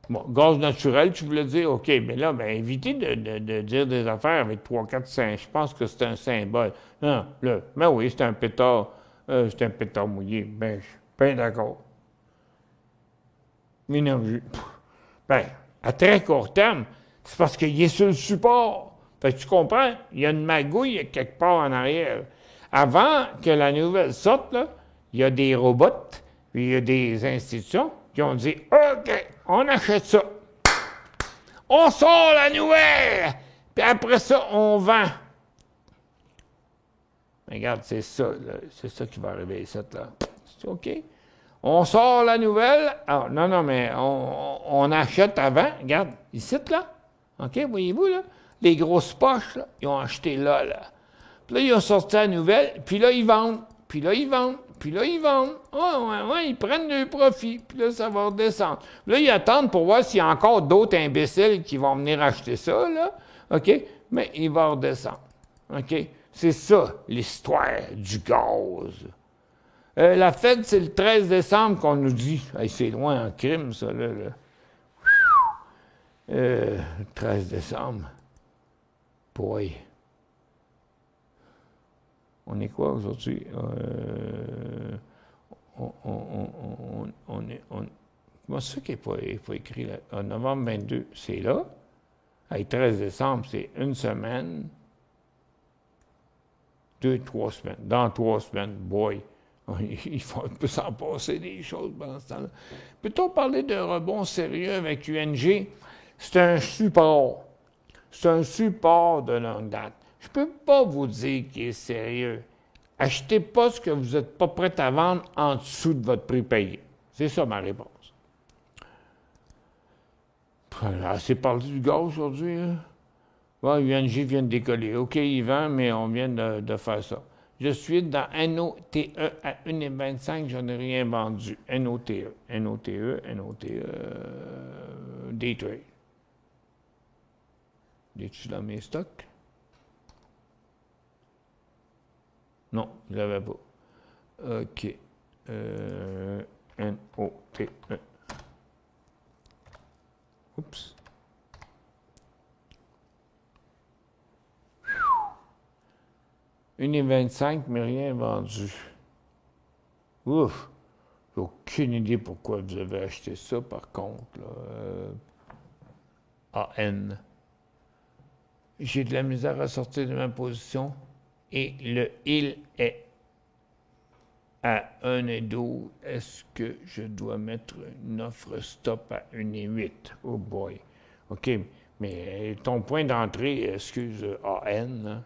Bon, gaz naturel, tu voulais dire, OK, mais là, ben, évitez de dire des affaires avec 3, 4, 5. Je pense que c'est un symbole. Non, là, ben oui, c'est un pétard mouillé. Ben, je suis bien d'accord. L'énergie. Ben, à très court terme, c'est parce qu'il est sur le support. Fait que tu comprends, il y a une magouille quelque part en arrière. Avant que la nouvelle sorte, là, il y a des robots, puis il y a des institutions qui ont dit « OK, on achète ça. On sort la nouvelle, puis après ça, on vend. » Regarde, c'est ça, là, c'est ça qui va arriver ici, là. C'est OK. On sort la nouvelle. Ah, non, mais on achète avant. Regarde, ici, là. OK, voyez-vous, là? Les grosses poches, là, ils ont acheté là. Puis là, ils ont sorti la nouvelle, puis là, ils vendent, puis là, ils vendent, Puis là, ils vendent. Ils prennent le profit. Puis là, ça va redescendre. Là, ils attendent pour voir s'il y a encore d'autres imbéciles qui vont venir acheter ça, là. OK? Mais il va redescendre. OK? C'est ça, l'histoire du gaz. La fête, c'est le 13 décembre qu'on nous dit. Hey, c'est loin en crime, ça, là. 13 décembre. Boy. On est quoi aujourd'hui? Comment ça qu'il n'est pas écrit là? Novembre 22, c'est là. Hey, 13 décembre, c'est une semaine. 2-3 semaines. Dans 3 semaines, boy. Il peut s'en passer des choses pendant ce temps-là. Peut-on parler d'un rebond sérieux avec UNG? C'est un support. C'est un support de longue date. Je ne peux pas vous dire qu'il est sérieux. Achetez pas ce que vous n'êtes pas prêt à vendre en dessous de votre prix payé. C'est ça ma réponse. Assez parlé du gaz aujourd'hui. Hein? Ouais, UNG vient de décoller. OK, il vend, mais on vient de faire ça. Je suis dans NOTE à 1,25, je n'ai rien vendu. NOTE, Daytrade. Es-tu dans mes stocks? Non, je ne l'avais pas. OK. NOTE. Oups. Une et 25, mais rien vendu. Ouf! J'ai aucune idée pourquoi vous avez acheté ça, par contre. Là. AN. J'ai de la misère à sortir de ma position et il est à 1,12. Est-ce que je dois mettre une offre stop à 1,8? Oh boy. OK. Mais ton point d'entrée, excuse AN,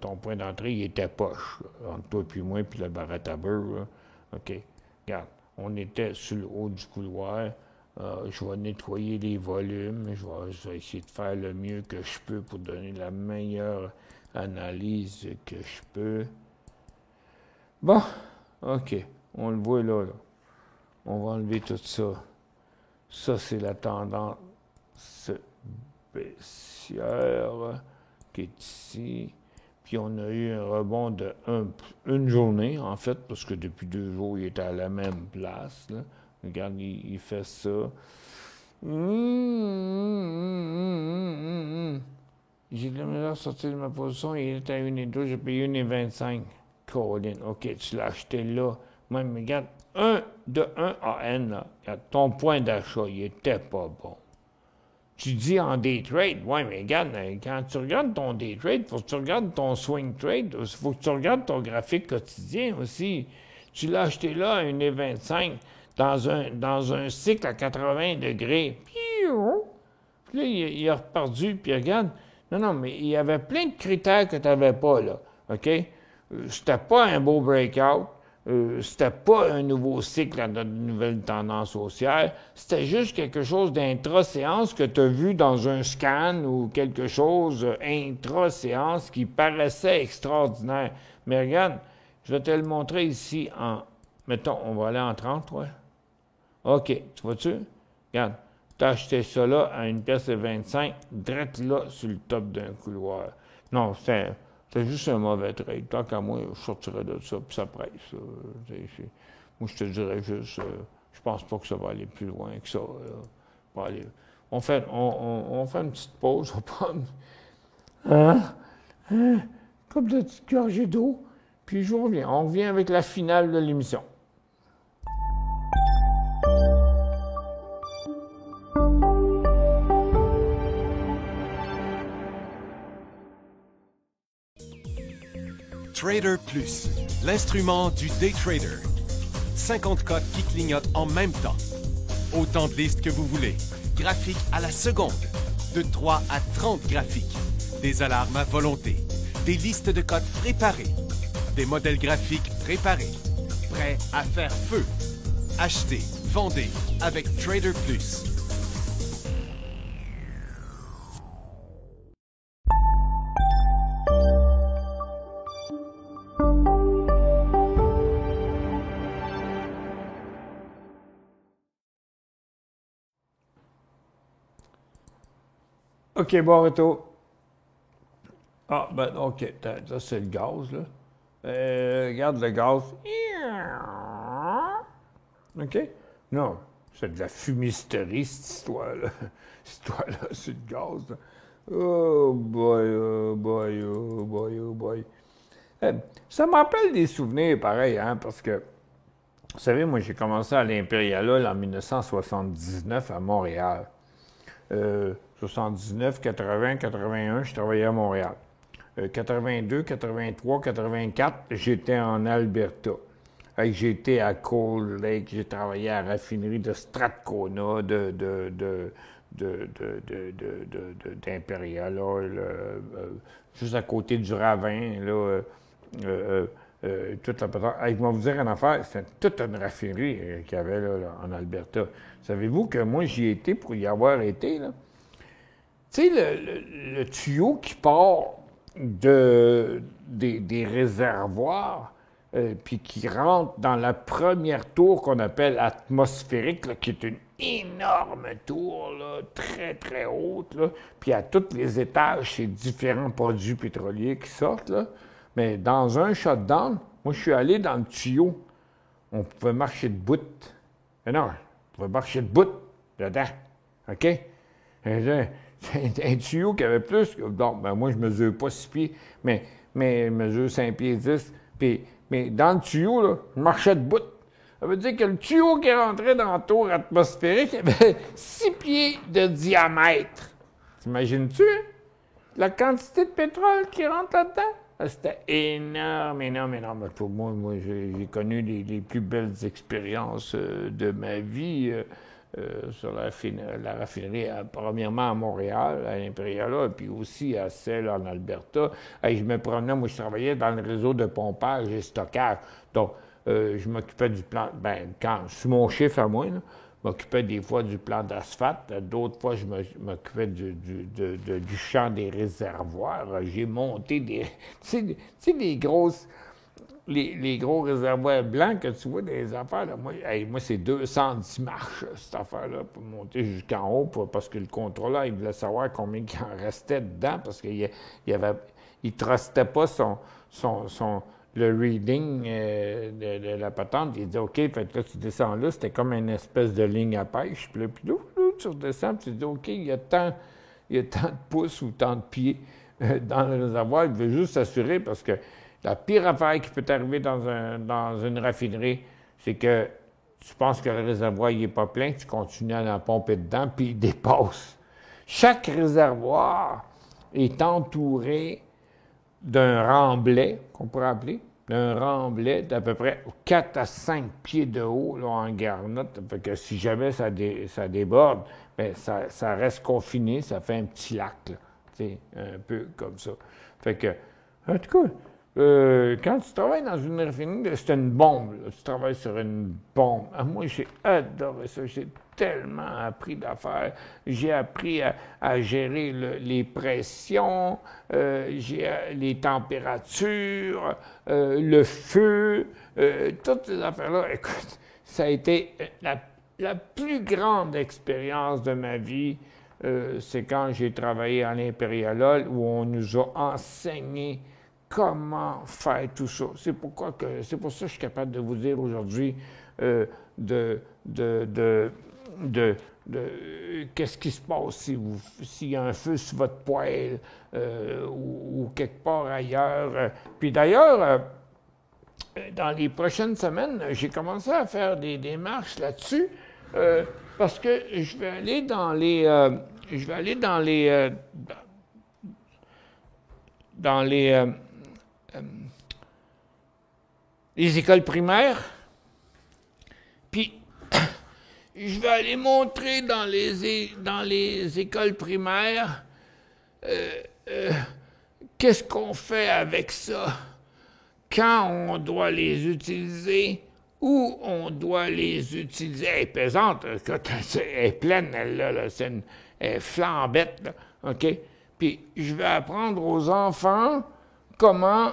ton point d'entrée, il était poche, là, entre toi et moi, puis le barat à beurre. Là. OK. Regarde, on était sur le haut du couloir. Je vais nettoyer les volumes. Je vais essayer de faire le mieux que je peux pour donner la meilleure analyse que je peux. Bon, OK. On le voit là. On va enlever tout ça. Ça, c'est la tendance baissière qui est ici. Puis on a eu un rebond de une journée, en fait, parce que depuis 2 jours, il était à la même place. Là. Regarde, il fait ça. J'ai de la misère à sortir de ma position. Il était à 1,12, j'ai payé 1,25. Colin, OK, tu l'as acheté là. Même, regarde, 1 AN, là. Regarde, ton point d'achat, il était pas bon. Tu dis en day trade, ouais, mais regarde, quand tu regardes ton day trade, il faut que tu regardes ton swing trade, il faut que tu regardes ton graphique quotidien aussi. Tu l'as acheté là à 1,25 dans un cycle à 80 degrés. Puis là, il a repardu, puis regarde. Non, mais il y avait plein de critères que tu n'avais pas, là. OK? C'était pas un beau breakout. C'était pas un nouveau cycle à notre nouvelle tendance haussière. C'était juste quelque chose d'intra-séance que tu as vu dans un scan ou quelque chose intra-séance qui paraissait extraordinaire. Mais regarde, je vais te le montrer ici en... Mettons, on va aller en 30, ouais. OK, tu vois-tu? Regarde, tu as acheté ça là à 1,25 $, direct là sur le top d'un couloir. Non, c'est juste un mauvais trade. Tant qu'à moi, je sortirais de ça, puis ça presse. Moi, je te dirais juste, je pense pas que ça va aller plus loin que ça. On fait une petite pause, on va prendre comme de petites gorgées d'eau, puis je reviens. On revient avec la finale de l'émission. Trader Plus, l'instrument du day trader. 50 cotes qui clignotent en même temps. Autant de listes que vous voulez. Graphiques à la seconde. De 3 à 30 graphiques. Des alarmes à volonté. Des listes de cotes préparées. Des modèles graphiques préparés. Prêts à faire feu. Achetez, vendez avec Trader Plus. OK, bon retour. Ah, ben, OK, ça, c'est le gaz, là. Regarde le gaz. OK? Non, c'est de la fumisterie, cette histoire-là. Cette histoire-là, c'est le gaz, là. Oh boy, oh boy, oh boy, oh boy. Ça me rappelle des souvenirs pareils, hein, parce que, vous savez, moi, j'ai commencé à l'Impérial en 1979 à Montréal. 79, 80, 81, je travaillais à Montréal. 82, 83, 84, j'étais en Alberta. J'ai été à Cold Lake, j'ai travaillé à la raffinerie de Strathcona, d'Imperial, juste à côté du Ravin, là, toute la patente. Je vais vous dire une affaire, c'était toute une raffinerie qu'il y avait là, en Alberta. Savez-vous que moi, j'y ai été pour y avoir été, là? Tu sais, le tuyau qui part des réservoirs, puis qui rentre dans la première tour qu'on appelle atmosphérique, là, qui est une énorme tour, là, très, très haute, là. Puis à tous les étages, c'est différents produits pétroliers qui sortent, là. Mais dans un shutdown, moi, je suis allé dans le tuyau. On pouvait marcher debout. Mais non, on pouvait marcher debout dedans. OK? C'est un tuyau qui avait plus. Donc, ben moi, je ne mesure pas 6 pieds, mais je mesure 5 pieds 10. Mais dans le tuyau, là, je marchais debout. Ça veut dire que le tuyau qui rentrait dans le tour atmosphérique avait 6 pieds de diamètre. T'imagines-tu, hein? La quantité de pétrole qui rentre là-dedans? C'était énorme, énorme, énorme. Pour moi j'ai connu les plus belles expériences de ma vie sur la raffinerie, premièrement à Montréal, à l'Imperial, puis aussi à celle en Alberta. Je me promenais, moi, je travaillais dans le réseau de pompage et stockage. Donc, je m'occupais du plan, sur mon chiffre à moi, là, je m'occupais des fois du plan d'asphalte, d'autres fois, je m'occupais du champ des réservoirs. J'ai monté des... Tu sais, les gros réservoirs blancs que tu vois dans les affaires, là, moi c'est 210 marches, cette affaire-là, pour monter jusqu'en haut, parce que le contrôleur, il voulait savoir combien il en restait dedans, parce qu'il il trustait pas le reading de la patente. Il dit, OK, fait que là, tu descends là, c'était comme une espèce de ligne à pêche, puis là, tu redescends, puis tu dis, OK, il y a tant de pouces ou tant de pieds dans le réservoir. Il veut juste s'assurer, parce que la pire affaire qui peut t'arriver dans une raffinerie, c'est que tu penses que le réservoir n'est pas plein, tu continues à en pomper dedans, puis il dépasse. Chaque réservoir est entouré d'un remblai, qu'on pourrait appeler, d'un remblai d'à peu près 4 à 5 pieds de haut, là, en garnotte. Fait que si jamais ça déborde, bien, ça reste confiné, ça fait un petit lac, là, un peu comme ça. Fait que, en tout cas, quand tu travailles dans une raffinerie, c'est une bombe, là. Tu travailles sur une bombe. Moi, j'ai adoré ça. J'ai tellement appris d'affaires. J'ai appris à gérer les pressions, les températures, le feu, toutes ces affaires-là. Écoute, ça a été la plus grande expérience de ma vie. C'est quand j'ai travaillé à l'Imperial où on nous a enseigné comment faire tout ça. C'est pour ça que je suis capable de vous dire aujourd'hui qu'est-ce qui se passe s'il y a un feu sur votre poêle ou quelque part ailleurs. Puis d'ailleurs, dans les prochaines semaines, j'ai commencé à faire des démarches là-dessus parce que je vais aller dans les écoles primaires, puis je vais aller montrer dans les écoles primaires qu'est-ce qu'on fait avec ça, quand on doit les utiliser, où on doit les utiliser. Elle est pesante, elle est pleine, elle est flambette, là, OK? Puis je vais apprendre aux enfants comment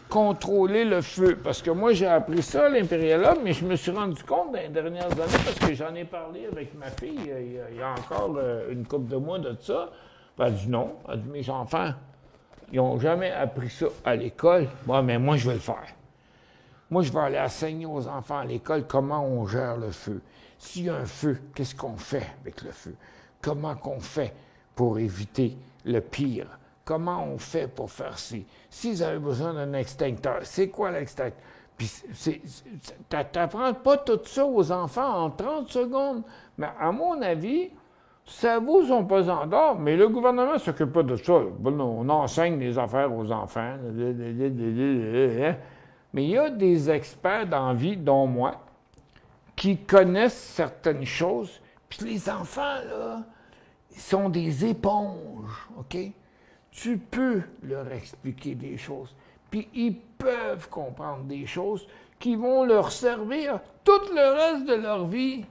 contrôler le feu. Parce que moi, j'ai appris ça à l'Imperial, mais je me suis rendu compte dans les dernières années, parce que j'en ai parlé avec ma fille il y a encore une couple de mois de ça, Ben, elle dit non. Elle dit, mes enfants, ils n'ont jamais appris ça à l'école. Mais moi, je vais le faire. Moi, je vais aller enseigner aux enfants à l'école comment on gère le feu. S'il y a un feu, qu'est-ce qu'on fait avec le feu? Comment qu'on fait pour éviter le pire? Comment on fait pour faire ci? S'ils avaient besoin d'un extincteur, c'est quoi l'extincteur? Puis, tu n'apprends pas tout ça aux enfants en 30 secondes. Mais à mon avis, ça vaut son pesant d'or, mais le gouvernement ne s'occupe pas de ça. On enseigne les affaires aux enfants. Mais il y a des experts dans la vie, dont moi, qui connaissent certaines choses. Puis les enfants, là, ils sont des éponges, OK? Tu peux leur expliquer des choses. Puis ils peuvent comprendre des choses qui vont leur servir tout le reste de leur vie.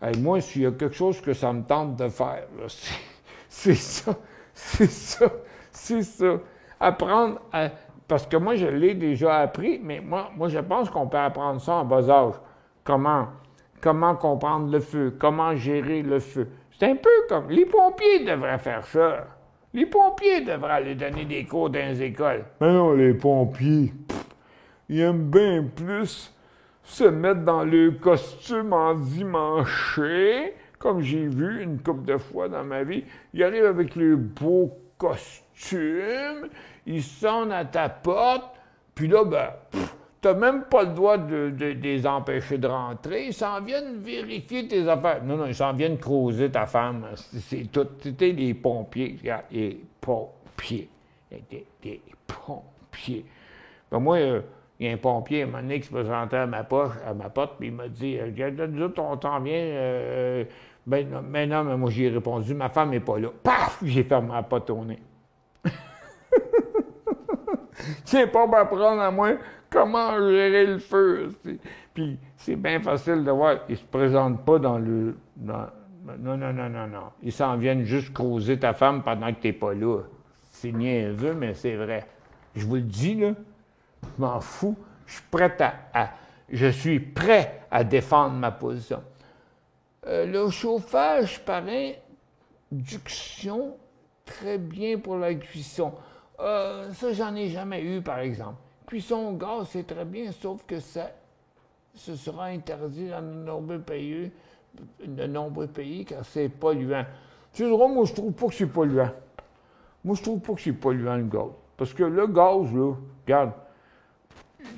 Hey, moi, s'il y a quelque chose que ça me tente de faire, là, c'est ça. Apprendre à... Parce que moi, je l'ai déjà appris, mais moi, je pense qu'on peut apprendre ça en bas âge. Comment comprendre le feu, comment gérer le feu. C'est un peu comme... Les pompiers devraient faire ça. Les pompiers devraient aller donner des cours dans les écoles. Mais non, les pompiers, ils aiment bien plus se mettre dans le costume endimanché, comme j'ai vu une couple de fois dans ma vie. Ils arrivent avec le beau costume, ils sonnent à ta porte, puis là, t'as même pas le droit de les empêcher de rentrer. Ils s'en viennent vérifier tes affaires. Non, ils s'en viennent creuser ta femme. C'est tout. C'était des pompiers. Regarde, les pompiers. Des pompiers. Ben moi, il y a un pompier, à un moment donné, qui se présentait à ma porte, puis il m'a dit, nous autres, on t'en vient. Mais moi, j'ai répondu, ma femme n'est pas là. Paf! J'ai fermé la porte au nez. Tiens pas m'apprendre à moi comment gérer le feu. Puis c'est bien facile de voir, ils se présentent pas dans le... Non. Ils s'en viennent juste creuser ta femme pendant que t'es pas là. C'est niaiseux, mais c'est vrai. Je vous le dis, là, je m'en fous. Je suis prêt à défendre ma position. Le chauffage par induction, très bien pour la cuisson. Ça, j'en ai jamais eu, par exemple. Cuisson au gaz, c'est très bien, sauf que ce sera interdit dans de nombreux pays car c'est polluant. Tu diras, moi, je trouve pas que c'est polluant. Moi, je trouve pas que c'est polluant, le gaz. Parce que le gaz, là, regarde,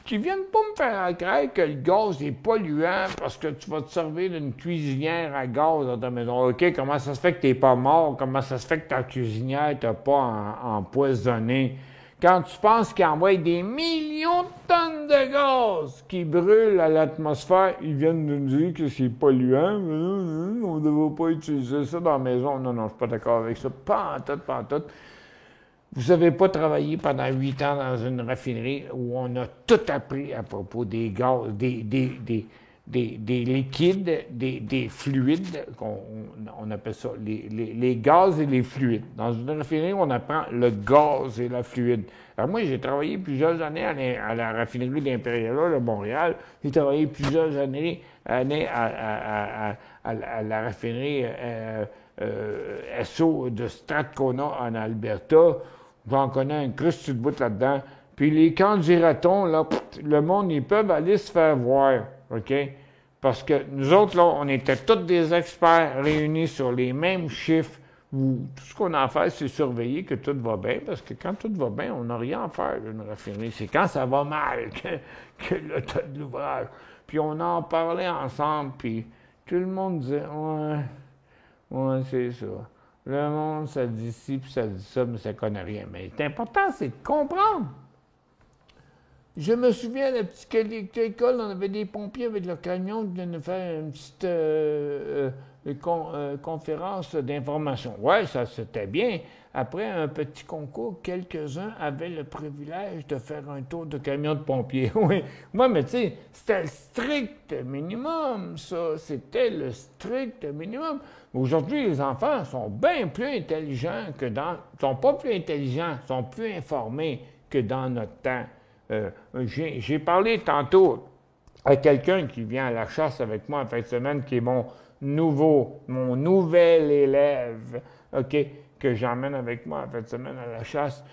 qu'ils viennent pas me faire croire que le gaz est polluant parce que tu vas te servir d'une cuisinière à gaz dans ta maison. OK, comment ça se fait que t'es pas mort? Comment ça se fait que ta cuisinière t'a pas empoisonné? Quand tu penses qu'ils envoient des millions de tonnes de gaz qui brûlent à l'atmosphère, ils viennent de nous dire que c'est polluant. On ne devrait pas utiliser ça dans la maison. Non, je suis pas d'accord avec ça. Pas en tout. Vous n'avez pas travaillé pendant 8 ans dans une raffinerie où on a tout appris à propos des gaz, des liquides, des fluides, on appelle ça les gaz et les fluides. Dans une raffinerie, on apprend le gaz et la fluide. Alors moi, j'ai travaillé plusieurs années à la raffinerie d'Imperial de Montréal. J'ai travaillé plusieurs années à la raffinerie SO de Strathcona en Alberta. J'en connais un crust de bout là-dedans. Puis les camps d'Iraton, là, le monde, ils peuvent aller se faire voir, OK? Parce que nous autres, là, on était tous des experts réunis sur les mêmes chiffres où tout ce qu'on a à faire, c'est surveiller que tout va bien, parce que quand tout va bien, on n'a rien à faire d'une raffinerie. C'est quand ça va mal que là, tu as de l'ouvrage. Puis on en parlait ensemble, puis tout le monde disait « Ouais, c'est ça. Le monde, ça dit ci, puis ça dit ça, mais ça connaît rien. » Mais l'important, c'est de comprendre. Je me souviens, à la petite école, on avait des pompiers avec leur camion qui venaient faire une petite conférence d'information. Oui, ça, c'était bien. Après un petit concours, quelques-uns avaient le privilège de faire un tour de camion de pompiers. Oui, moi, mais tu sais, c'était le strict minimum, ça. C'était le strict minimum. Aujourd'hui, les enfants sont bien plus intelligents que dans... sont pas plus intelligents, sont plus informés que dans notre temps. J'ai parlé tantôt à quelqu'un qui vient à la chasse avec moi en fin de semaine, qui est mon mon nouvel élève, OK, que j'emmène avec moi en fin de semaine à la chasse,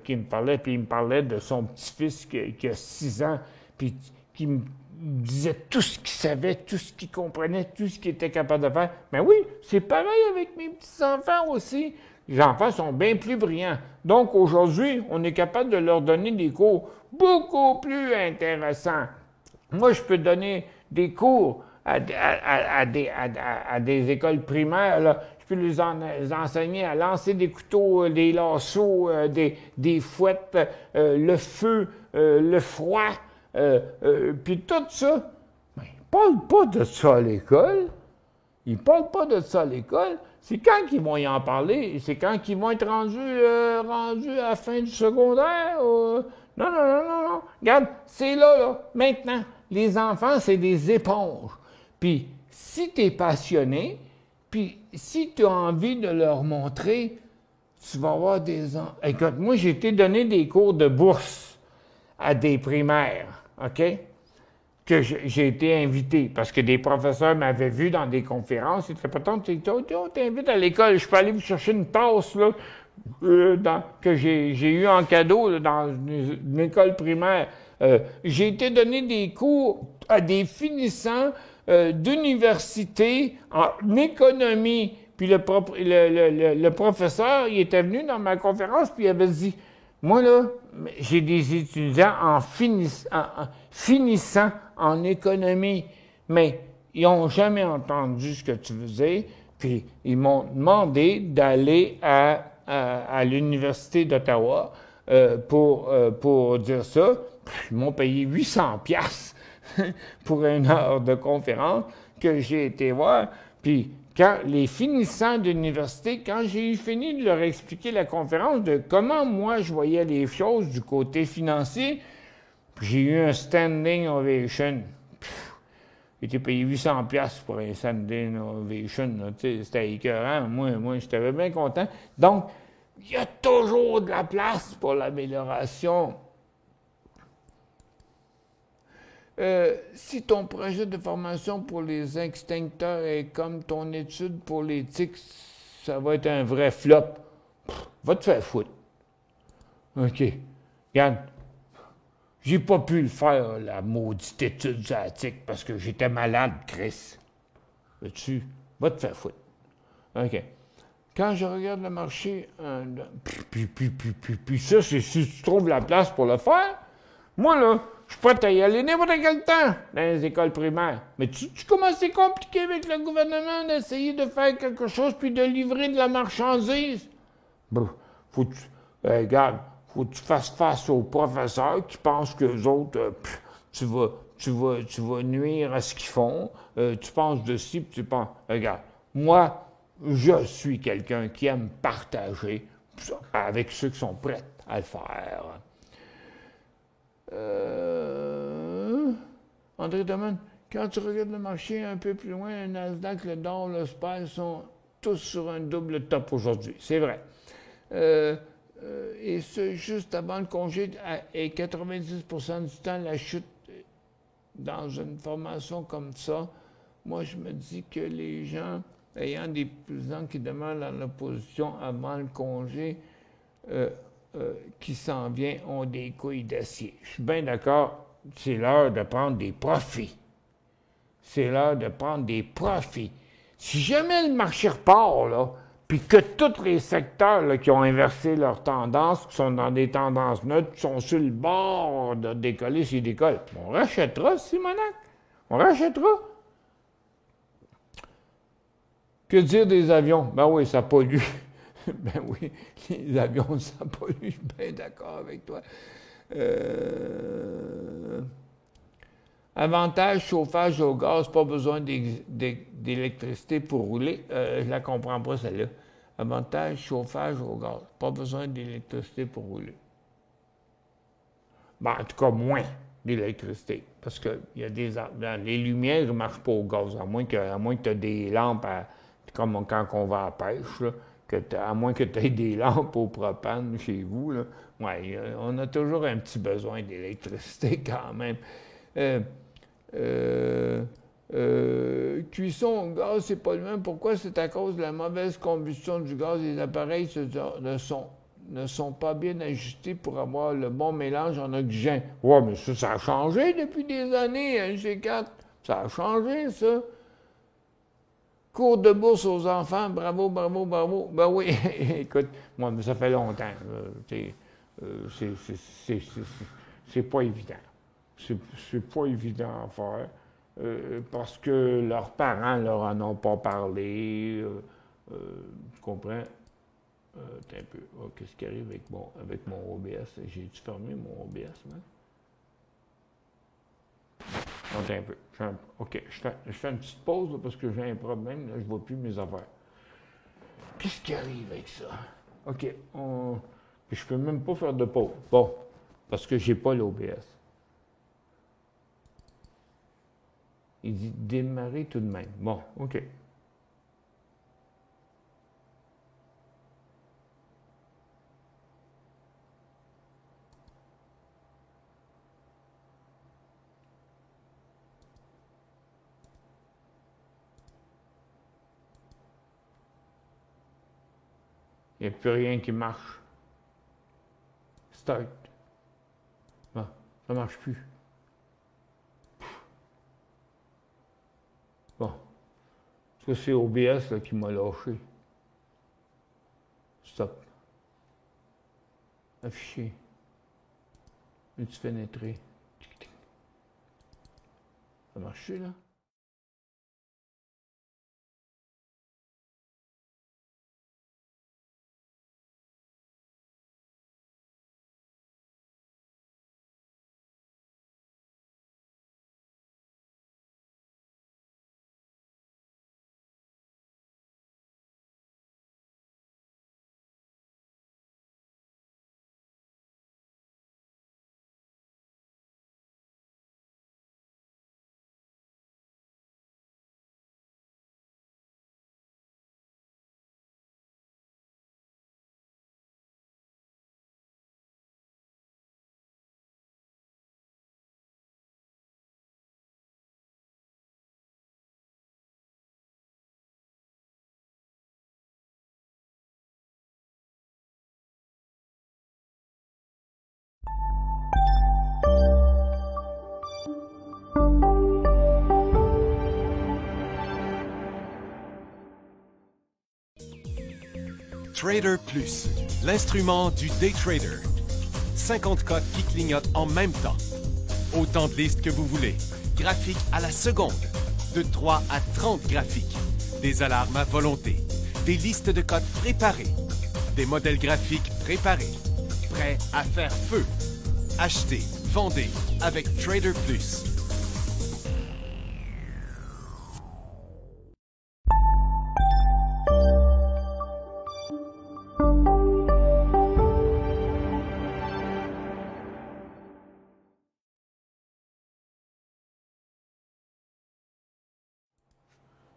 qui me parlait, puis il me parlait de son petit-fils qui a 6 ans, puis qui me disait tout ce qu'il savait, tout ce qu'il comprenait, tout ce qu'il était capable de faire. Mais oui, c'est pareil avec mes petits-enfants aussi. Les enfants sont bien plus brillants. Donc, aujourd'hui, on est capable de leur donner des cours beaucoup plus intéressants. Moi, je peux donner des cours à des écoles primaires, là. Je peux les enseigner à lancer des couteaux, des lassos, des fouettes, le feu, le froid, puis tout ça. Mais ils ne parlent pas de ça à l'école. Ils ne parlent pas de ça à l'école. C'est quand qu'ils vont y en parler? C'est quand qu'ils vont être rendus à la fin du secondaire? Non, non, non, non, non. Regarde, c'est là. Maintenant, les enfants, c'est des éponges. Puis, si tu es passionné, puis si tu as envie de leur montrer, tu vas avoir Écoute, moi, j'ai été donner des cours de bourse à des primaires, OK? Que j'ai été invité, parce que des professeurs m'avaient vu dans des conférences, ils étaient pas tant, t'invites à l'école, je peux aller vous chercher une tasse, là, que j'ai eu en cadeau là, dans une école primaire. J'ai été donner des cours à des finissants d'université en économie. Puis le professeur, il était venu dans ma conférence, puis il avait dit, moi, là, j'ai des étudiants en finissant en économie, mais ils n'ont jamais entendu ce que tu faisais, puis ils m'ont demandé d'aller à l'Université d'Ottawa pour dire ça. Puis ils m'ont payé 800 piastres pour une heure de conférence que j'ai été voir. Puis quand les finissants d'université, quand j'ai eu fini de leur expliquer la conférence de comment moi je voyais les choses du côté financier, j'ai eu un standing ovation. J'ai été payé 800 piastres pour un standing ovation. C'était écœurant. Moi, j'étais bien content. Donc, il y a toujours de la place pour l'amélioration. Si ton projet de formation pour les extincteurs est comme ton étude pour les tiques, ça va être un vrai flop. Va te faire foutre. OK. Regarde, j'ai pas pu le faire, la maudite étude sur la tique, parce que j'étais malade, Chris. Veux-tu? Va te faire foutre. OK. Quand je regarde le marché, puis ça, c'est si tu trouves la place pour le faire. Moi, là, je suis prêt à y aller n'importe quel temps dans les écoles primaires. Mais tu commences c'est compliqué avec le gouvernement d'essayer de faire quelque chose puis de livrer de la marchandise. Bon, regarde, faut que tu fasses face aux professeurs qui pensent qu'eux autres, tu vas nuire à ce qu'ils font. Tu penses de ci, puis tu penses. Regarde, moi, je suis quelqu'un qui aime partager avec ceux qui sont prêts à le faire. André Domaine, quand tu regardes le marché un peu plus loin, le Nasdaq, le Dow, le SPY sont tous sur un double top aujourd'hui. C'est vrai. Et ce, juste avant le congé, et 90% du temps, la chute dans une formation comme ça, moi, je me dis que les gens ayant des présidents qui demeurent dans l'opposition avant le congé, qui s'en vient, ont des couilles d'acier. Je suis bien d'accord, c'est l'heure de prendre des profits. C'est l'heure de prendre des profits. Si jamais le marché repart, là, puis que tous les secteurs là, qui ont inversé leur tendance, qui sont dans des tendances neutres, qui sont sur le bord de décoller, s'ils décollent, on rachètera, Simonac. On rachètera. Que dire des avions? Ben oui, ça pollue. Ben oui, les avions, ça pollue, je suis bien d'accord avec toi. Avantage chauffage au gaz, pas besoin d'électricité pour rouler. Je la comprends pas, celle-là. Avantage chauffage au gaz, pas besoin d'électricité pour rouler. Ben, en tout cas, moins d'électricité. Parce que y a les lumières ne marchent pas au gaz, à moins que tu aies des lampes, comme quand on va à la pêche, là. À moins que tu aies des lampes au propane chez vous, là, ouais, on a toujours un petit besoin d'électricité quand même. Cuisson au gaz, c'est pas le même. Pourquoi? C'est à cause de la mauvaise combustion du gaz. Les appareils ne sont pas bien ajustés pour avoir le bon mélange en oxygène. Ouais, mais ça a changé depuis des années, hein, G4. Ça a changé, ça. Cours de bourse aux enfants, bravo, bravo, bravo. Ben oui, écoute, moi, mais ça fait longtemps. C'est pas évident. C'est pas évident à faire. Parce que leurs parents leur en ont pas parlé. Tu comprends? Un peu. Oh, qu'est-ce qui arrive avec mon OBS? J'ai-tu fermé mon OBS, man? Attends un peu. OK, je fais une petite pause là, parce que j'ai un problème. Là, je ne vois plus mes affaires. Qu'est-ce qui arrive avec ça? OK, je ne peux même pas faire de pause. Bon, parce que j'ai pas l'OBS. Il dit démarrer tout de même. Bon, OK. Il n'y a plus rien qui marche. Start. Bon, ça ne marche plus. Bon. Ça, c'est OBS là, qui m'a lâché. Stop. Afficher. Multifenêtré. Ça marche là? Trader Plus, l'instrument du day trader. 50 cotes qui clignotent en même temps. Autant de listes que vous voulez. Graphiques à la seconde. De 3 à 30 graphiques. Des alarmes à volonté. Des listes de cotes préparées. Des modèles graphiques préparés. Prêts à faire feu. Achetez, vendez avec Trader Plus.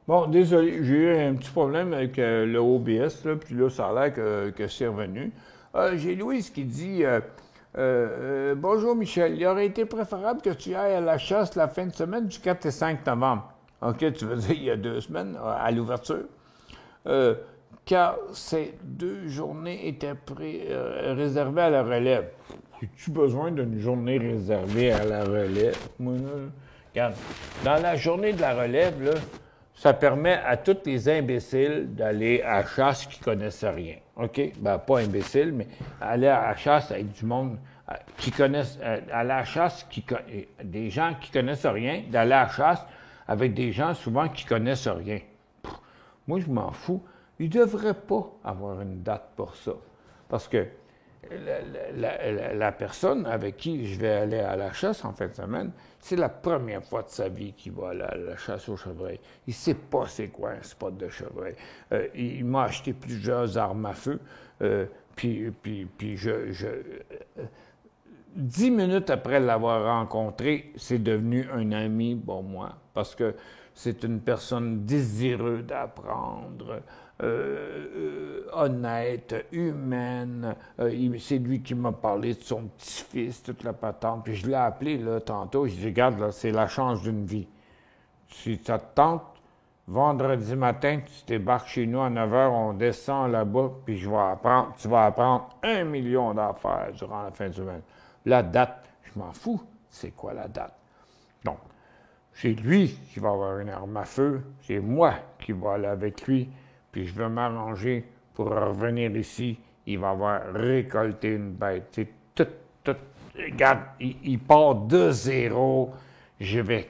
Bon, désolé, j'ai eu un petit problème avec le OBS, là, puis là, ça a l'air que c'est revenu. J'ai Louise qui dit bonjour Michel, il aurait été préférable que tu ailles à la chasse la fin de semaine du 4 et 5 novembre. OK, tu veux dire il y a 2 semaines, à l'ouverture. Car ces 2 journées étaient réservées à la relève. As-tu besoin d'une journée réservée à la relève? Moi, là, regarde, dans la journée de la relève, là, ça permet à tous les imbéciles d'aller à la chasse qui ne connaissent rien. OK? Ben, pas imbéciles, mais aller à la chasse avec du monde qui connaissent. À la chasse, des gens qui ne connaissent rien, d'aller à la chasse avec des gens souvent qui ne connaissent rien. Pff, moi, je m'en fous. Ils ne devraient pas avoir une date pour ça. Parce que la personne avec qui je vais aller à la chasse en fin de semaine, c'est la première fois de sa vie qu'il va aller à la chasse au chevreuil. Il ne sait pas c'est quoi un spot de chevreuil. Il m'a acheté plusieurs armes à feu, puis 10 minutes après l'avoir rencontré, c'est devenu un ami pour moi, parce que c'est une personne désireuse d'apprendre, honnête, humaine. C'est lui qui m'a parlé de son petit-fils, toute la patente. Puis je l'ai appelé là, tantôt. Je dis, regarde, là, c'est la chance d'une vie. si ça te tente, vendredi matin, tu débarques chez nous à 9 h, on descend là-bas, puis tu vas apprendre 1 million d'affaires durant la fin de semaine. La date, je m'en fous, c'est quoi la date? Donc, c'est lui qui va avoir une arme à feu, c'est moi qui vais aller avec lui, puis je vais m'arranger pour revenir ici, il va avoir récolté une bête. C'est tout, regarde, il part de zéro, je vais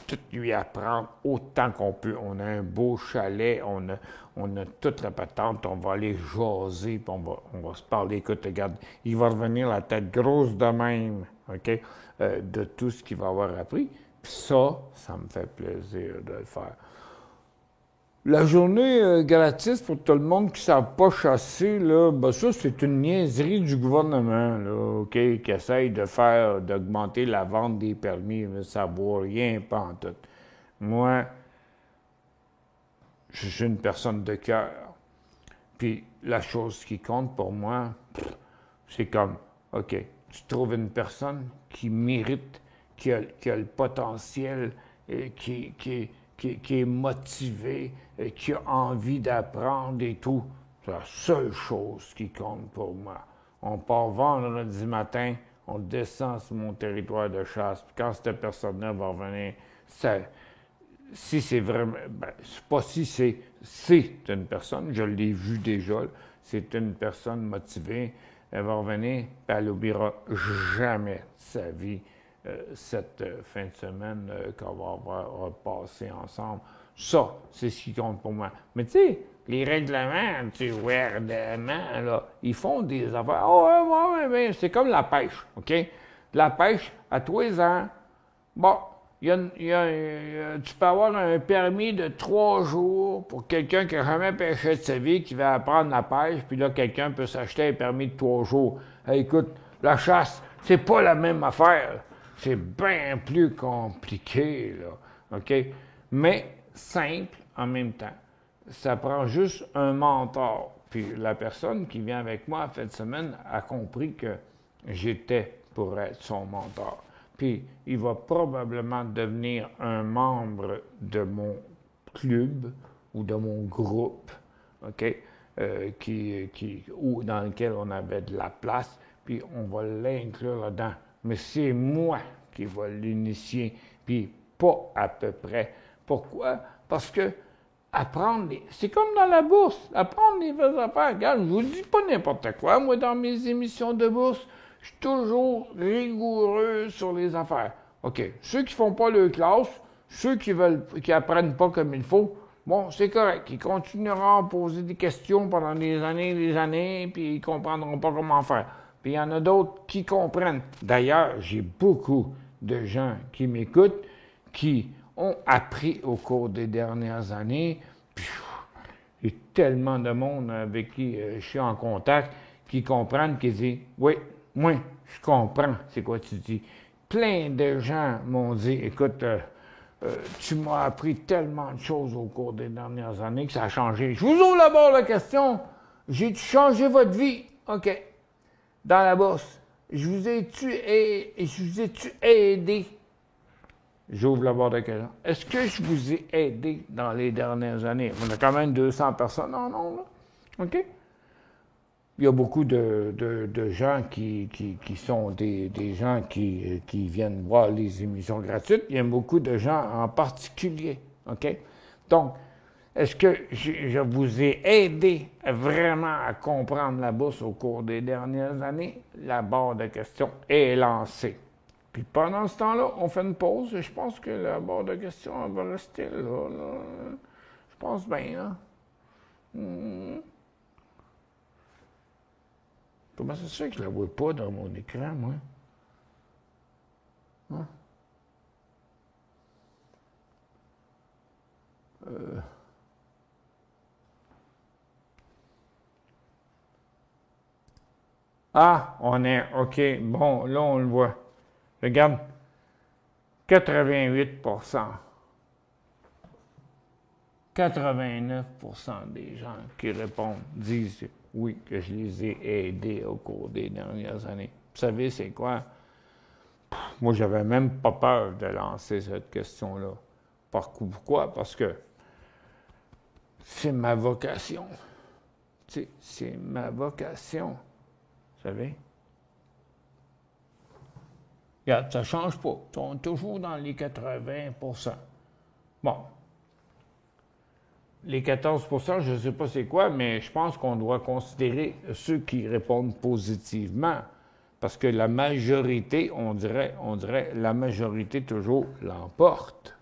tout lui apprendre autant qu'on peut. On a un beau chalet, on a toute la patente, on va aller jaser, puis on va se parler. Écoute, regarde, il va revenir la tête grosse de même, OK, de tout ce qu'il va avoir appris. Puis ça me fait plaisir de le faire. La journée gratis pour tout le monde qui ne savent pas chasser, là, ben ça, c'est une niaiserie du gouvernement, là, OK, qui essaye d'augmenter la vente des permis, mais ça ne vaut rien, pas en tout. Moi, je suis une personne de cœur. Puis la chose qui compte pour moi, c'est comme, OK, tu trouves une personne qui mérite, qui a le potentiel, qui est motivé, qui a envie d'apprendre et tout. C'est la seule chose qui compte pour moi. On part vendredi matin, on descend sur mon territoire de chasse, puis quand cette personne-là va revenir, si c'est vraiment, ben, c'est pas si c'est une personne, je l'ai vu déjà, c'est une personne motivée, elle va revenir, puis elle n'oubliera jamais de sa vie cette fin de semaine qu'on va avoir passé ensemble. Ça, c'est ce qui compte pour moi. Mais tu sais, les règlements, tu sais, gouvernement, là, ils font des affaires. Oh, ouais, c'est comme la pêche, OK? La pêche, à tous les ans, bon, tu peux avoir un permis de 3 jours pour quelqu'un qui n'a jamais pêché de sa vie, qui va apprendre la pêche, puis là, quelqu'un peut s'acheter un permis de 3 jours. Hey, écoute, la chasse, c'est pas la même affaire. C'est bien plus compliqué, là, OK? Mais simple en même temps. Ça prend juste un mentor. Puis la personne qui vient avec moi en fin de semaine a compris que j'étais pour être son mentor. Puis il va probablement devenir un membre de mon club ou de mon groupe, OK? Ou dans lequel on avait de la place, puis on va l'inclure là-dedans. Mais c'est moi qui va l'initier, puis pas à peu près. Pourquoi? Parce que c'est comme dans la bourse, apprendre les vraies affaires. Regarde, je vous dis pas n'importe quoi. Moi, dans mes émissions de bourse, je suis toujours rigoureux sur les affaires. OK, ceux qui font pas leur classe, ceux qui apprennent pas comme il faut, bon, c'est correct. Ils continueront à poser des questions pendant des années, puis ils comprendront pas comment faire. Puis il y en a d'autres qui comprennent. D'ailleurs, j'ai beaucoup de gens qui m'écoutent, qui ont appris au cours des dernières années. Puis, il y a tellement de monde avec qui je suis en contact qui comprennent, qui disent « Oui, moi, je comprends c'est quoi tu dis. » Plein de gens m'ont dit « Écoute, tu m'as appris tellement de choses au cours des dernières années que ça a changé. » Je vous ouvre d'abord la question. J'ai-tu changé votre vie? OK. Dans la bourse, je vous ai-tu aidé? J'ouvre la barre de question. Est-ce que je vous ai aidé dans les dernières années? On a quand même 200 personnes en nombre, là. OK? Il y a beaucoup de gens qui sont des gens qui viennent voir les émissions gratuites. Il y a beaucoup de gens en particulier. OK? Donc, est-ce que je vous ai aidé vraiment à comprendre la bourse au cours des dernières années? La barre de questions est lancée. Puis pendant ce temps-là, on fait une pause et je pense que la barre de questions elle va rester là. Je pense bien, là. Comment ça se fait que je ne la vois pas dans mon écran, moi? Hein? Ah, on est... OK, bon, là, on le voit. Regarde, 88%. 89% des gens qui répondent disent oui, que je les ai aidés au cours des dernières années. Vous savez, c'est quoi? Moi, j'avais même pas peur de lancer cette question-là. Pourquoi? Parce que c'est ma vocation. C'est ma vocation. Vous savez? Regarde, ça ne change pas. On est toujours dans les 80%. Bon. Les 14%, je ne sais pas c'est quoi, mais je pense qu'on doit considérer ceux qui répondent positivement. Parce que la majorité, on dirait, la majorité toujours l'emporte.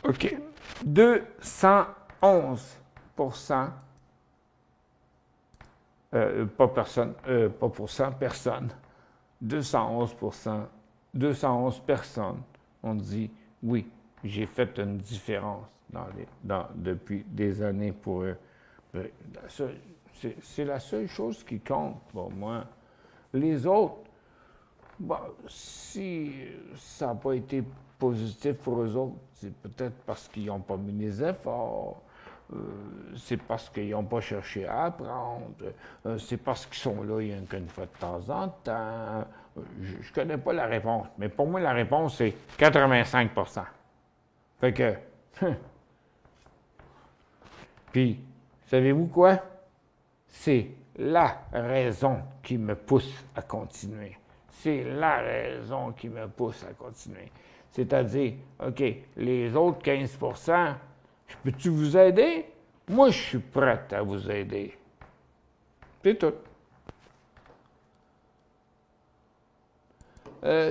OK. 211%, pas personne, pas pourcent, personne. 211%, 211 personnes ont dit oui, j'ai fait une différence depuis des années pour eux. C'est la seule chose qui compte pour moi. Les autres, bon, si ça n'a pas été positif pour eux autres, c'est peut-être parce qu'ils n'ont pas mis les efforts, c'est parce qu'ils n'ont pas cherché à apprendre, c'est parce qu'ils sont là rien qu'une fois de temps en temps. Je ne connais pas la réponse, mais pour moi, la réponse, c'est 85%. Fait que, puis, savez-vous quoi? C'est la raison qui me pousse à continuer. C'est la raison qui me pousse à continuer. C'est-à-dire, OK, les autres 15%, je peux-tu vous aider? Moi, je suis prête à vous aider. C'est tout.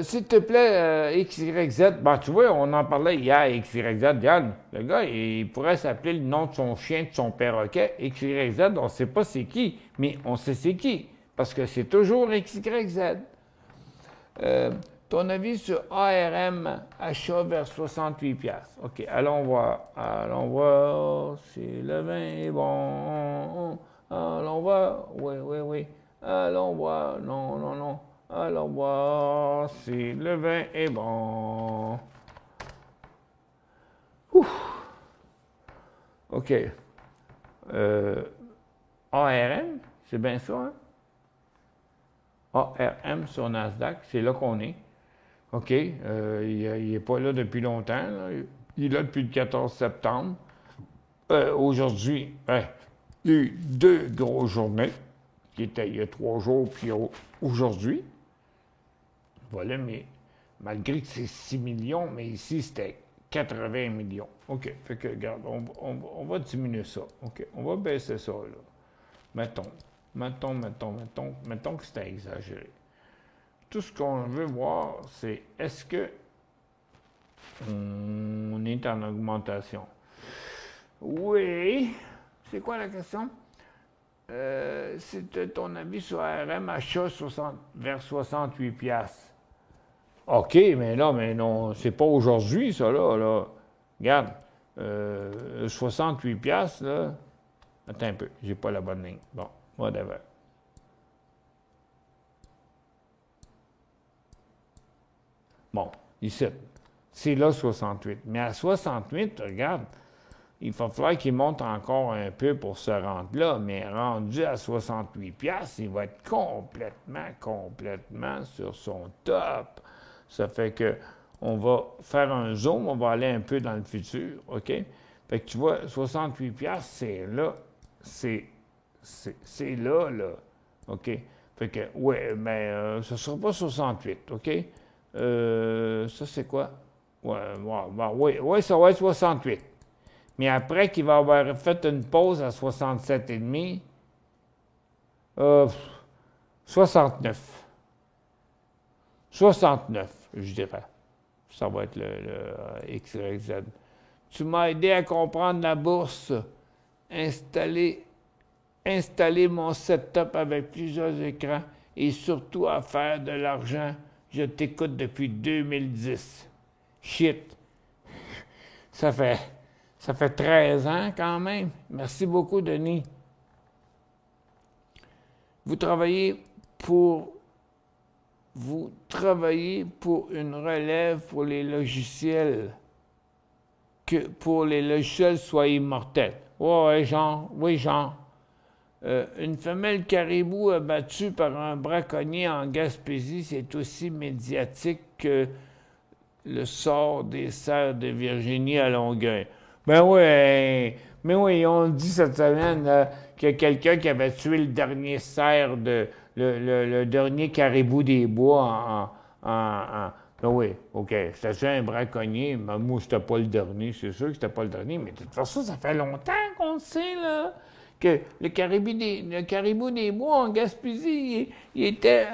S'il te plaît, XYZ, ben, tu vois, on en parlait hier, XYZ, Yann. Le gars, il pourrait s'appeler le nom de son chien, de son perroquet. XYZ, on ne sait pas c'est qui, mais on sait c'est qui, parce que c'est toujours XYZ. Ton avis sur ARM, achat vers 68$. OK, allons voir si le vin est bon. Allons voir, oui. Allons voir, non. Allons voir si le vin est bon. Ouf. OK. ARM, c'est bien ça, hein? ARM sur Nasdaq, c'est là qu'on est. OK, il n'est pas là depuis longtemps. Là. Il est là depuis le 14 septembre. Aujourd'hui, il y a eu 2 grosses journées, qui étaient il y a 3 jours, puis aujourd'hui. Voilà, mais malgré que c'est 6 millions, mais ici, c'était 80 millions. OK, fait que, regarde, on va diminuer ça. OK, on va baisser ça, là. Mettons que c'était exagéré. Tout ce qu'on veut voir, c'est est-ce que on est en augmentation? Oui. C'est quoi la question? C'est ton avis sur ARM achat vers 68$. OK, mais non, c'est pas aujourd'hui, ça, là. Regarde, 68$, là. Attends un peu, j'ai pas la bonne ligne. Bon, whatever. Bon, ici, c'est là 68. Mais à 68, regarde, il va falloir qu'il monte encore un peu pour se rendre là, mais rendu à 68$, il va être complètement sur son top. Ça fait que on va faire un zoom, on va aller un peu dans le futur, OK? Fait que tu vois, 68$, c'est là, c'est là, OK? Fait que, ouais, mais ce ne sera pas 68, OK? Ça, c'est quoi? Oui, ça va être 68. Mais après qu'il va avoir fait une pause à 67,5, 69. 69, je dirais. Ça va être le XYZ. Tu m'as aidé à comprendre la bourse. Installer mon setup avec plusieurs écrans et surtout à faire de l'argent. Je t'écoute depuis 2010. Shit. Ça fait 13 ans quand même. Merci beaucoup, Denis. Vous travaillez pour une relève pour les logiciels, que pour les logiciels soient immortels. Oui, genre. Une femelle caribou abattue par un braconnier en Gaspésie, c'est aussi médiatique que le sort des cerfs de Virginie à Longueuil. Mais oui, ils ont dit cette semaine qu'il y a quelqu'un qui avait tué le dernier cerf, le dernier caribou des bois Ben oui, OK, c'était un braconnier, mais moi, c'était pas le dernier, c'est sûr que c'était pas le dernier, mais de toute façon, ça fait longtemps qu'on le sait, là, que le caribou des bois en Gaspésie, il était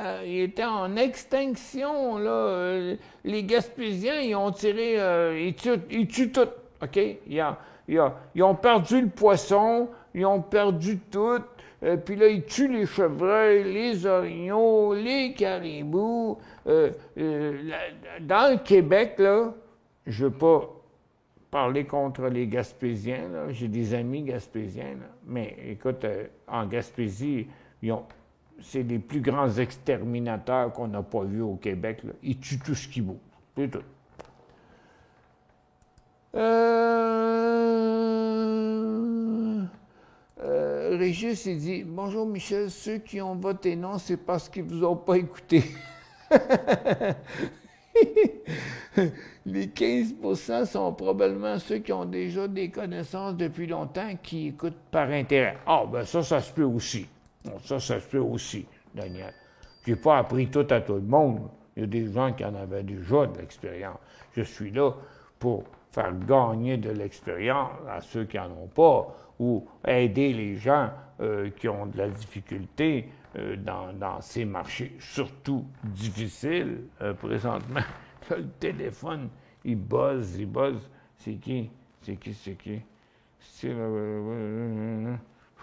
en extinction, là. Les Gaspésiens, ils ont tiré, ils tuent tout, OK? Ils ont perdu le poisson, ils ont perdu tout, puis là, ils tuent les chevreuils, les orignaux, les caribous. Dans le Québec, là, je ne veux pas parler contre les Gaspésiens, là. J'ai des amis Gaspésiens, là. Mais écoute, en Gaspésie, c'est les plus grands exterminateurs qu'on n'a pas vus au Québec, là. Ils tuent tout ce qui bouge, c'est tout. Régis, il dit « Bonjour Michel, ceux qui ont voté non, c'est parce qu'ils ne vous ont pas écouté. » Les 15% sont probablement ceux qui ont déjà des connaissances depuis longtemps qui écoutent par intérêt. Ah, ben ça se peut aussi. Ça se peut aussi, Daniel. Je n'ai pas appris tout à tout le monde. Il y a des gens qui en avaient déjà de l'expérience. Je suis là pour faire gagner de l'expérience à ceux qui n'en ont pas, ou aider les gens qui ont de la difficulté dans ces marchés, surtout difficiles présentement. Là, le téléphone, il buzz. C'est qui?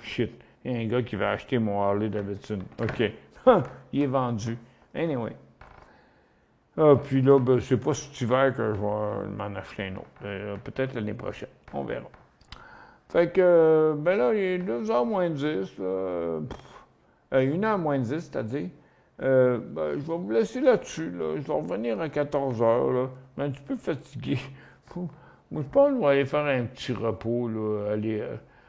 Shit, il y a un gars qui va acheter mon Harley Davidson. OK. Il est vendu. Anyway. Puis là, ben, c'est pas cet hiver que je vais m'en acheter un autre. Peut-être l'année prochaine. On verra. Fait que, ben là, il est 2h moins 10. 1h moins 10, c'est-à-dire. Ben, je vais vous laisser là-dessus. Là. Je vais revenir à 14h. Là. Mais un petit peu fatigué. Moi, je pense que je vais aller faire un petit repos, là,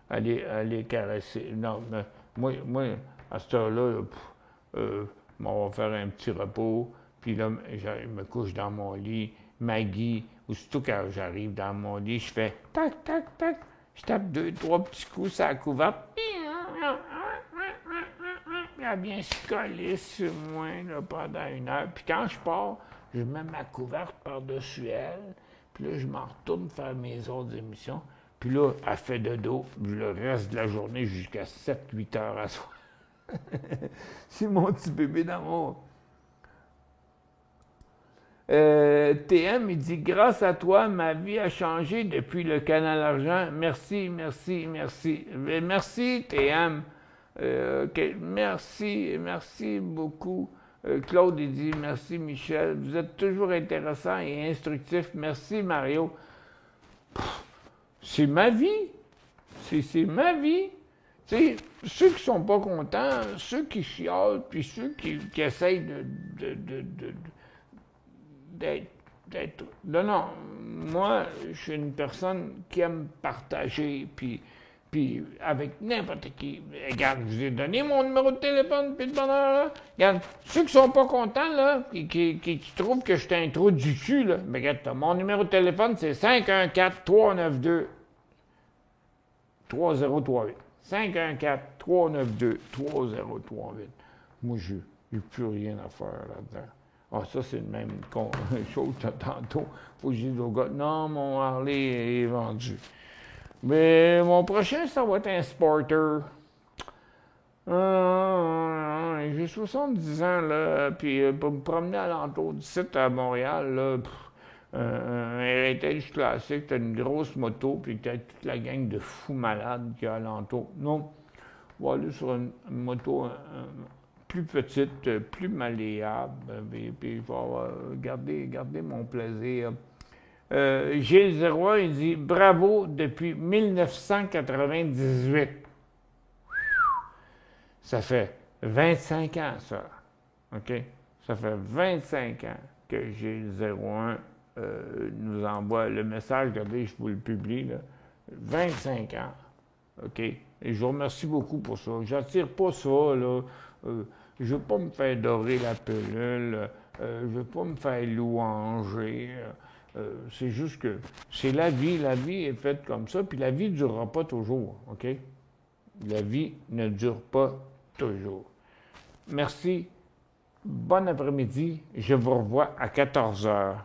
aller caresser. Non, mais moi à cette heure-là, on va faire un petit repos. Puis là, je me couche dans mon lit. Maggie, aussitôt quand j'arrive dans mon lit, je fais tac, tac, tac. Je tape 2-3 petits coups sur la couverte. Elle a bien se coller sur moi là, pendant 1 heure. Puis quand je pars, je mets ma couverte par-dessus elle. Puis là, je m'en retourne faire mes autres émissions. Puis là, elle fait de dos le reste de la journée jusqu'à 7-8 heures à soir. C'est mon petit bébé d'amour. TM, il dit « Grâce à toi, ma vie a changé depuis le Canal Argent. Merci, merci, merci. » Merci, TM. Okay. Merci beaucoup. Claude, il dit « Merci, Michel. Vous êtes toujours intéressant et instructif. Merci, Mario. » C'est ma vie. C'est ma vie. Tu sais, ceux qui sont pas contents, ceux qui chialent, puis ceux qui essayent d'être... Non, moi, je suis une personne qui aime partager, puis avec n'importe qui. Regarde, je vous ai donné mon numéro de téléphone, puis de bonheur, là. Regarde, ceux qui sont pas contents, là, qui trouvent que je suis un trou du cul, là, mais regarde, mon numéro de téléphone, c'est 514-392-3038. 514-392-3038. Moi, je n'ai plus rien à faire là-dedans. Ah, ça, c'est le même chose que tantôt. Faut que je dise au gars, non, mon Harley est vendu. Mais mon prochain, ça va être un Sporter. J'ai 70 ans, là, puis pour me promener alentour du site à Montréal, là, un héritage classique, t'as une grosse moto, puis t'as toute la gang de fous malades qui y a alentour. Non, on va aller sur une moto plus petite, plus malléable, puis je vais garder mon plaisir. Gilles 01, il dit « Bravo depuis 1998 ». Ça fait 25 ans, ça. OK? Ça fait 25 ans que Gilles 01 nous envoie le message. Regardez, je vous le publie, là. 25 ans. OK? Et je vous remercie beaucoup pour ça. Je n'attire pas ça, là. Je ne veux pas me faire dorer la pilule. Je ne veux pas me faire louanger. C'est juste que c'est la vie. La vie est faite comme ça. Puis la vie ne durera pas toujours. OK? La vie ne dure pas toujours. Merci. Bon après-midi. Je vous revois à 14 heures.